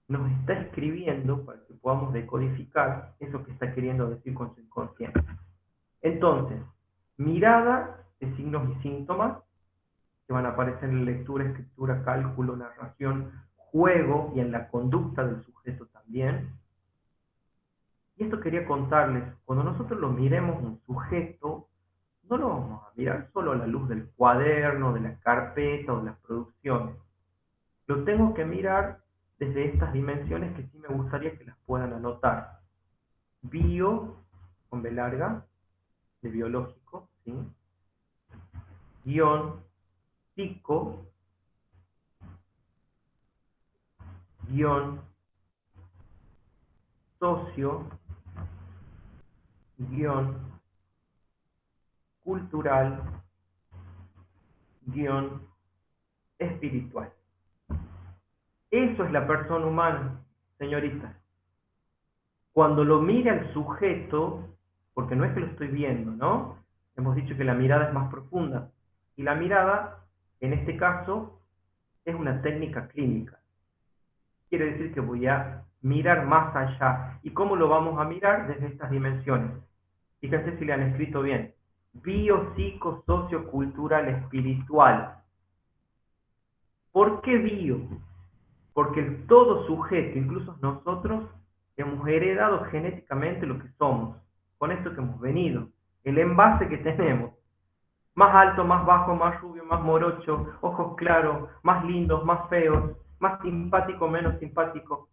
nos está escribiendo para que podamos decodificar eso que está queriendo decir con su inconsciente. Entonces, mirada de signos y síntomas, que van a aparecer en lectura, escritura, cálculo, narración, juego y en la conducta del sujeto también. Y esto quería contarles, cuando nosotros lo miremos un sujeto, no lo vamos a mirar solo a la luz del cuaderno, de la carpeta o de las producciones. Lo tengo que mirar desde estas dimensiones que sí me gustaría que las puedan anotar. Bio, con B larga, de biológico, ¿sí? Guión, psico, guión, socio, guión, cultural, guión, espiritual. Eso es la persona humana, señoritas. Cuando lo mira el sujeto, porque no es que lo estoy viendo, ¿no? Hemos dicho que la mirada es más profunda. Y la mirada, en este caso, es una técnica clínica. Quiere decir que voy a mirar más allá. ¿Y cómo lo vamos a mirar? Desde estas dimensiones. Fíjense si le han escrito bien. Bio, psico, socio, cultural, espiritual. ¿Por qué bio? Porque todo sujeto, incluso nosotros, hemos heredado genéticamente lo que somos, con esto que hemos venido, el envase que tenemos, más alto, más bajo, más rubio, más morocho, ojos claros, más lindos, más feos, más simpático, menos simpático,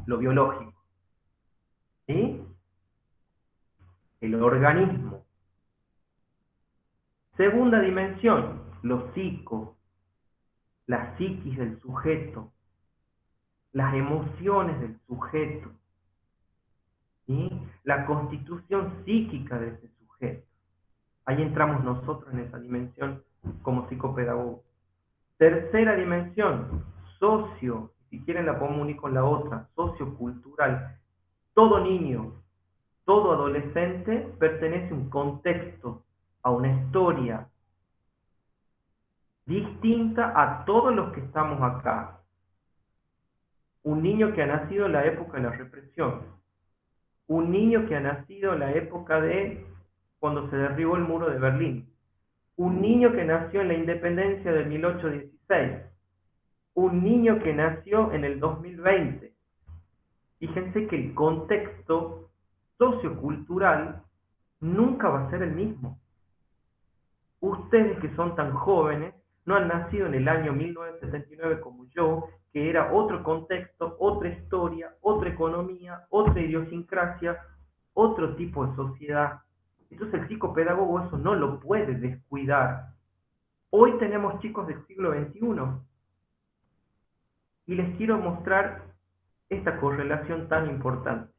lo biológico. ¿Sí? El organismo. Segunda dimensión, lo psico, la psiquis del sujeto, las emociones del sujeto, ¿sí? La constitución psíquica de ese sujeto. Ahí entramos nosotros en esa dimensión como psicopedagogos. Tercera dimensión, socio, si quieren la podemos unir con la otra, sociocultural. Todo niño, todo adolescente pertenece a un contexto, a una historia distinta a todos los que estamos acá. Un niño que ha nacido en la época de la represión, un niño que ha nacido en la época de cuando se derribó el muro de Berlín, un niño que nació en la independencia de 1816, un niño que nació en el 2020. Fíjense que el contexto sociocultural nunca va a ser el mismo. Ustedes que son tan jóvenes no han nacido en el año 1979 como yo, que era otro contexto, otra historia, otra economía, otra idiosincrasia, otro tipo de sociedad. Entonces el psicopedagogo eso no lo puede descuidar. Hoy tenemos chicos del siglo XXI y les quiero mostrar esta correlación tan importante.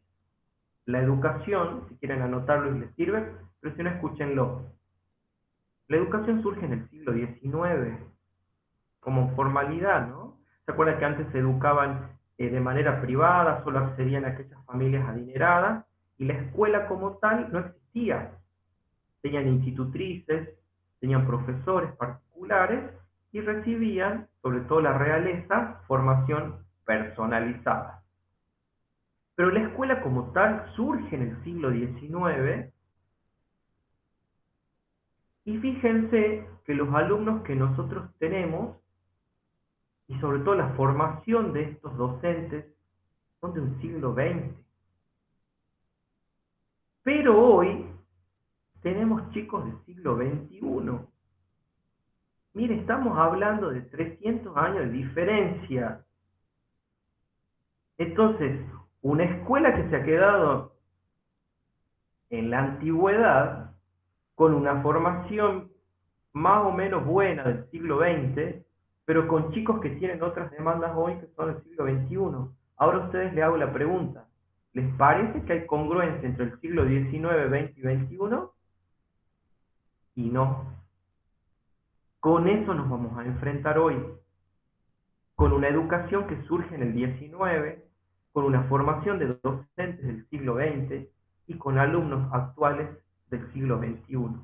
La educación, si quieren anotarlo y les sirve, pero si no, escúchenlo. La educación surge en el siglo XIX como formalidad, ¿no? ¿Se acuerdan que antes se educaban de manera privada, solo accedían a aquellas familias adineradas, y la escuela como tal no existía? Tenían institutrices, tenían profesores particulares y recibían, sobre todo la realeza, formación personalizada. Pero la escuela como tal surge en el siglo XIX y fíjense que los alumnos que nosotros tenemos, y sobre todo la formación de estos docentes, son de un siglo XX. Pero hoy tenemos chicos del siglo XXI. Mire, estamos hablando de 300 años de diferencia. Entonces, una escuela que se ha quedado en la antigüedad, con una formación más o menos buena del siglo XX, pero con chicos que tienen otras demandas hoy que son del siglo XXI. Ahora a ustedes les hago la pregunta, ¿les parece que hay congruencia entre el siglo XIX, XX y XXI? Y no. Con eso nos vamos a enfrentar hoy, con una educación que surge en el XIX, con una formación de docentes del siglo XX y con alumnos actuales del siglo XXI.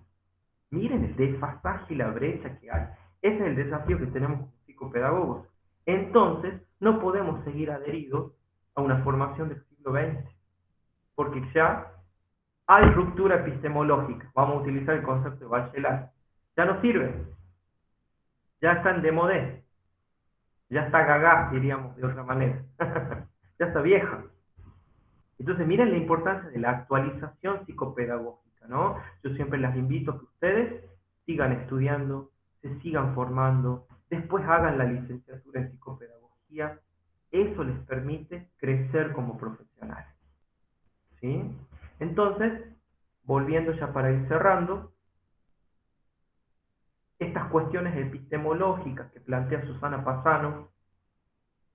Miren el desfasaje y la brecha que hay. Ese es el desafío que tenemos como psicopedagogos. Entonces, no podemos seguir adheridos a una formación del siglo XX, porque ya hay ruptura epistemológica. Vamos a utilizar el concepto de Bachelard. Ya no sirve. Ya está en demodé. Ya está gaga, diríamos de otra manera. Ya está vieja. Entonces, miren la importancia de la actualización psicopedagógica, ¿no? Yo siempre las invito a que ustedes sigan estudiando, se sigan formando, después hagan la licenciatura en psicopedagogía. Eso les permite crecer como profesionales, ¿sí? Entonces, volviendo ya para ir cerrando, estas cuestiones epistemológicas que plantea Susana Pazzano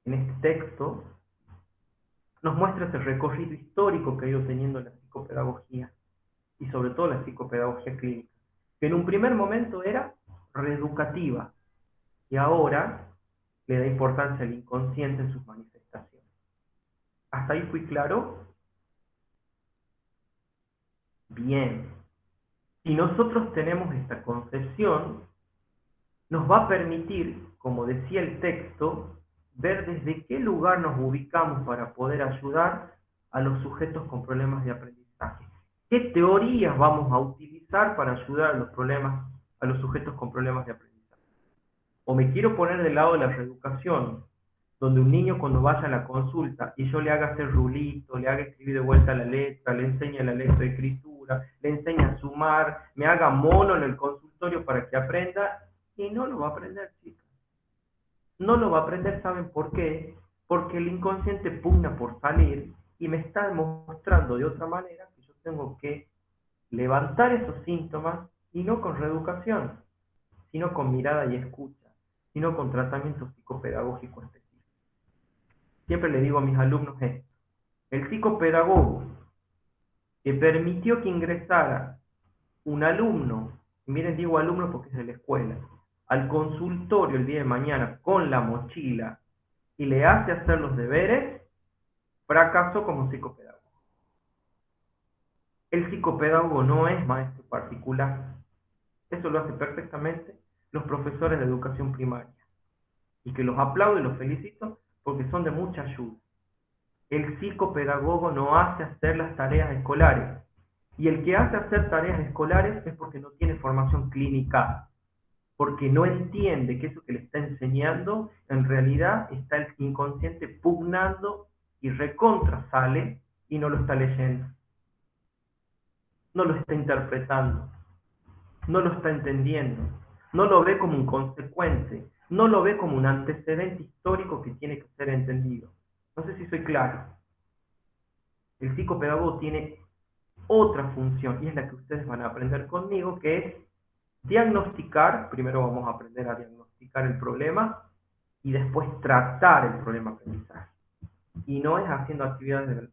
en este texto, nos muestra ese recorrido histórico que ha ido teniendo la psicopedagogía, y sobre todo la psicopedagogía clínica, que en un primer momento era reeducativa, y ahora le da importancia al inconsciente en sus manifestaciones. ¿Hasta ahí fui claro? Bien. Si nosotros tenemos esta concepción, nos va a permitir, como decía el texto, ver desde qué lugar nos ubicamos para poder ayudar a los sujetos con problemas de aprendizaje. ¿Qué teorías vamos a utilizar para ayudar a los sujetos con problemas de aprendizaje? O me quiero poner del lado de la reeducación, donde un niño cuando vaya a la consulta y yo le haga hacer rulito, le haga escribir de vuelta la letra, le enseñe la lectoescritura, le enseñe a sumar, me haga mono en el consultorio para que aprenda, y no lo va a aprender, chicos. No lo va a aprender, ¿saben por qué? Porque el inconsciente pugna por salir y me está demostrando de otra manera que yo tengo que levantar esos síntomas, y no con reeducación, sino con mirada y escucha, sino con tratamiento psicopedagógico específico. Siempre le digo a mis alumnos esto: el psicopedagogo que permitió que ingresara un alumno, y miren, digo alumno porque es de la escuela, al consultorio el día de mañana con la mochila y le hace hacer los deberes, fracasó como psicopedagogo. El psicopedagogo no es maestro particular. Eso lo hace perfectamente los profesores de educación primaria. Y que los aplaudo y los felicito porque son de mucha ayuda. El psicopedagogo no hace hacer las tareas escolares. Y el que hace hacer tareas escolares es porque no tiene formación clínica, porque no entiende que eso que le está enseñando, en realidad está el inconsciente pugnando y recontra sale y no lo está leyendo. No lo está interpretando, no lo está entendiendo, no lo ve como un consecuente, no lo ve como un antecedente histórico que tiene que ser entendido. No sé si soy claro. El psicopedagogo tiene otra función, y es la que ustedes van a aprender conmigo, que es diagnosticar. Primero vamos a aprender a diagnosticar el problema y después tratar el problema de aprendizaje. Y no es haciendo actividades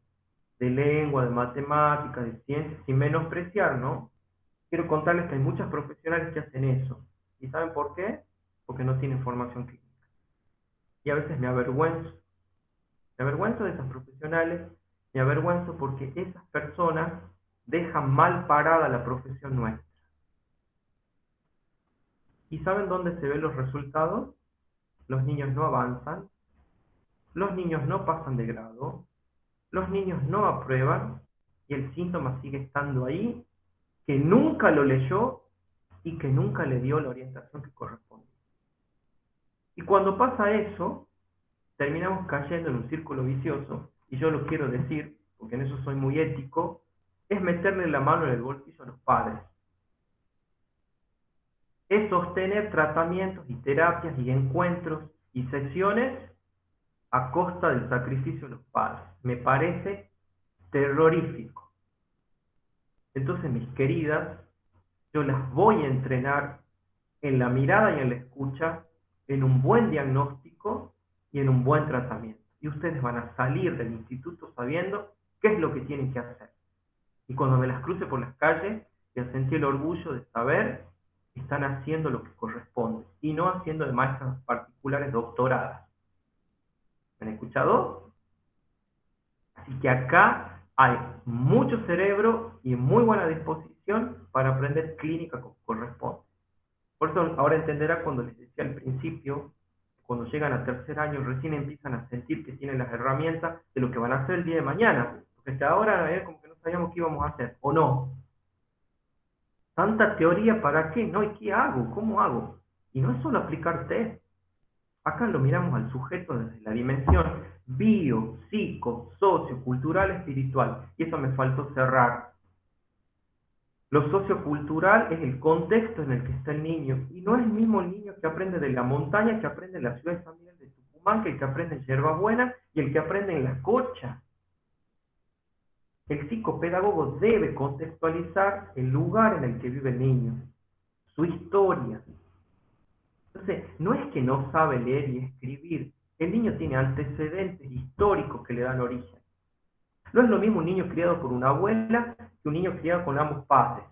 de lengua, de matemáticas, de ciencias, sin menospreciar, ¿no? Quiero contarles que hay muchas profesionales que hacen eso. ¿Y saben por qué? Porque no tienen formación clínica. Y a veces me avergüenzo. Me avergüenzo de esas profesionales, me avergüenzo porque esas personas dejan mal parada la profesión nuestra. ¿Y saben dónde se ven los resultados? Los niños no avanzan, los niños no pasan de grado, los niños no aprueban, y el síntoma sigue estando ahí, que nunca lo leyó y que nunca le dio la orientación que corresponde. Y cuando pasa eso, terminamos cayendo en un círculo vicioso, y yo lo quiero decir, porque en eso soy muy ético, es meterle la mano en el bolsillo a los padres. Es sostener tratamientos y terapias y encuentros y sesiones a costa del sacrificio de los padres. Me parece terrorífico. Entonces, mis queridas, yo las voy a entrenar en la mirada y en la escucha, en un buen diagnóstico y en un buen tratamiento. Y ustedes van a salir del instituto sabiendo qué es lo que tienen que hacer. Y cuando me las cruce por las calles, ya sentí el orgullo de saber que están haciendo lo que corresponde y no haciendo de maestras particulares doctoradas. ¿Me han escuchado? Así que acá hay mucho cerebro y muy buena disposición para aprender clínica como corresponde. Por eso ahora entenderá cuando les decía al principio, cuando llegan a tercer año recién empiezan a sentir que tienen las herramientas de lo que van a hacer el día de mañana. Porque hasta ahora como que no sabíamos qué íbamos a hacer, ¿o no? Tanta teoría, ¿para qué? No, ¿y qué hago? ¿Cómo hago? Y no es solo aplicar test. Acá lo miramos al sujeto desde la dimensión bio, psico, socio, cultural, espiritual. Y eso me faltó cerrar. Lo sociocultural es el contexto en el que está el niño. Y no es el mismo el niño que aprende de la montaña, que aprende en la ciudad de San Miguel de Tucumán, que el que aprende en Yerbabuena y el que aprende en La Cocha. El psicopedagogo debe contextualizar el lugar en el que vive el niño, su historia. Entonces, no es que no sabe leer y escribir. El niño tiene antecedentes históricos que le dan origen. No es lo mismo un niño criado por una abuela que un niño criado con ambos padres.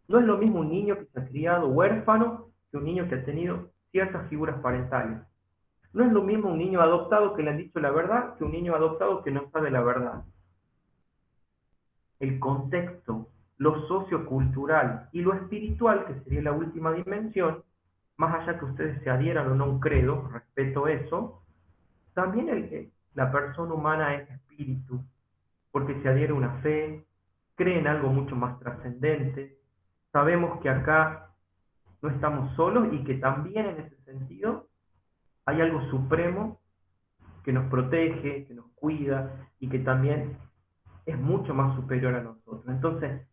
No es lo mismo un niño que se ha criado huérfano que un niño que ha tenido ciertas figuras parentales. No es lo mismo un niño adoptado que le han dicho la verdad que un niño adoptado que no sabe la verdad. El contexto, lo sociocultural y lo espiritual, que sería la última dimensión, más allá que ustedes se adhieran o no a un credo, respeto eso, también la persona humana es espíritu, porque se adhiere a una fe, cree en algo mucho más trascendente, sabemos que acá no estamos solos y que también en ese sentido hay algo supremo que nos protege, que nos cuida y que también es mucho más superior a nosotros. Entonces,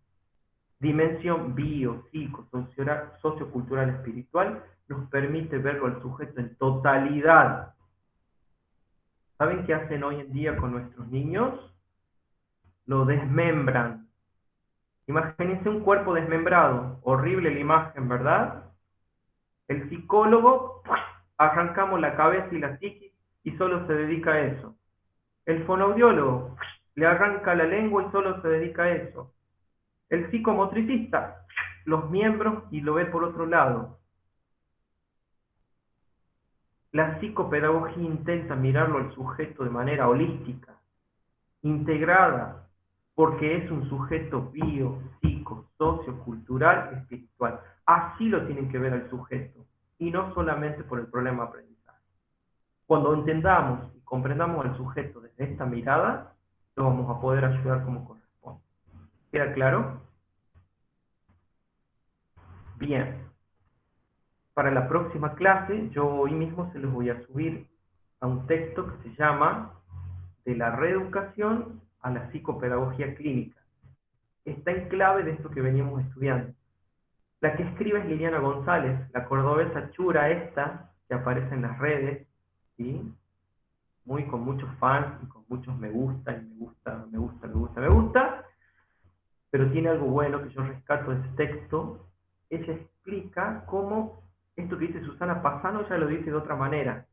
dimensión bio, psico, sociocultural, espiritual, nos permite verlo al sujeto en totalidad. ¿Saben qué hacen hoy en día con nuestros niños? Lo desmembran. Imagínense un cuerpo desmembrado. Horrible la imagen, ¿verdad? El psicólogo, arrancamos la cabeza y la psiquis y solo se dedica a eso. El fonoaudiólogo, le arranca la lengua y solo se dedica a eso. El psicomotricista, los miembros y lo ve por otro lado. La psicopedagogía intenta mirarlo al sujeto de manera holística, integrada, porque es un sujeto bio, psico, sociocultural, espiritual. Así lo tienen que ver al sujeto, y no solamente por el problema de aprendizaje. Cuando entendamos y comprendamos al sujeto desde esta mirada, lo vamos a poder ayudar como corresponde. ¿Queda claro? Bien. Para la próxima clase, yo hoy mismo se los voy a subir a un texto que se llama De la reeducación a la psicopedagogía clínica. Está en clave de esto que veníamos estudiando. La que escribe es Liliana González, la cordobesa chura esta, que aparece en las redes, ¿sí? Con muchos fans y con muchos me gusta, y me gusta, pero tiene algo bueno que yo rescato de ese texto. Ella explica cómo esto que dice Susana Pasano, ella lo dice de otra manera,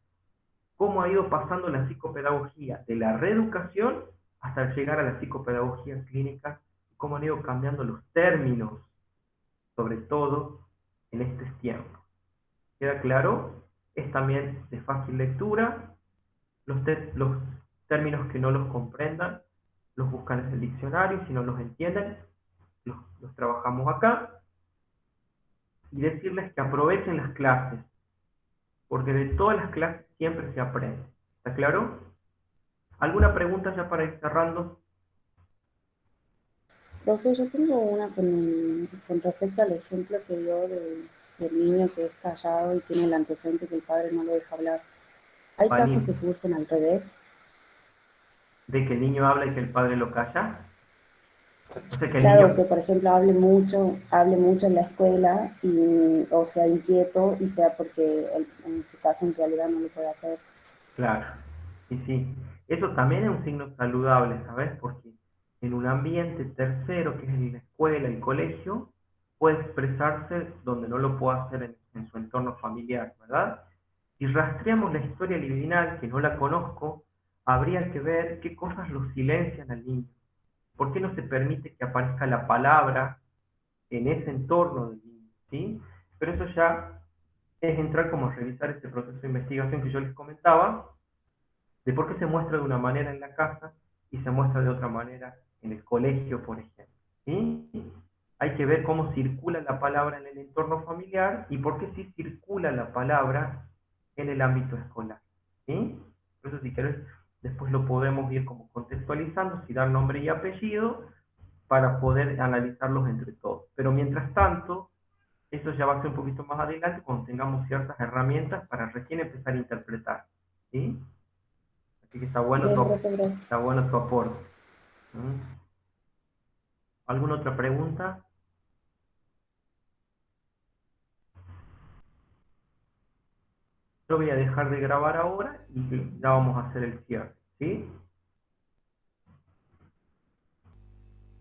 cómo ha ido pasando la psicopedagogía de la reeducación hasta llegar a la psicopedagogía clínica, y cómo han ido cambiando los términos, sobre todo en estos tiempos. ¿Queda claro? Es también de fácil lectura. Los términos que no los comprendan, los buscan en el diccionario, si no los entienden, los trabajamos acá. Y decirles que aprovechen las clases, porque de todas las clases siempre se aprende. ¿Está claro? ¿Alguna pregunta ya para ir cerrando?
Profe, yo tengo una con respecto al ejemplo que dio del niño que es callado y tiene el antecedente que el padre no lo deja hablar. ¿Hay casos que surgen al revés?
¿De que el niño habla y que el padre lo calla? O sea, que el
Claro,
niño...
que por ejemplo hable mucho en la escuela o sea inquieto y sea porque en su casa en realidad no lo puede hacer.
Claro, sí. Eso también es un signo saludable, ¿sabes? Porque en un ambiente tercero, que es la escuela, el colegio, puede expresarse donde no lo puede hacer en su entorno familiar, ¿verdad? Si rastreamos la historia libidinal, que no la conozco, habría que ver qué cosas lo silencian al niño. ¿Por qué no se permite que aparezca la palabra en ese entorno del niño? ¿Sí? Pero eso ya es entrar como a revisar este proceso de investigación que yo les comentaba, de por qué se muestra de una manera en la casa y se muestra de otra manera en el colegio, por ejemplo. ¿Sí? Hay que ver cómo circula la palabra en el entorno familiar y por qué sí circula la palabra en el ámbito escolar. ¿Sí? Por eso, si querés, después lo podemos ir como contextualizando, si dar nombre y apellido, para poder analizarlos entre todos. Pero mientras tanto, eso ya va a ser un poquito más adelante cuando tengamos ciertas herramientas para recién empezar a interpretar. ¿Sí? Así que está bueno
Bien, profe, gracias.
está bueno tu aporte. ¿Mm? ¿Alguna otra pregunta? Yo voy a dejar de grabar ahora y ya vamos a hacer el cierre. ¿Sí?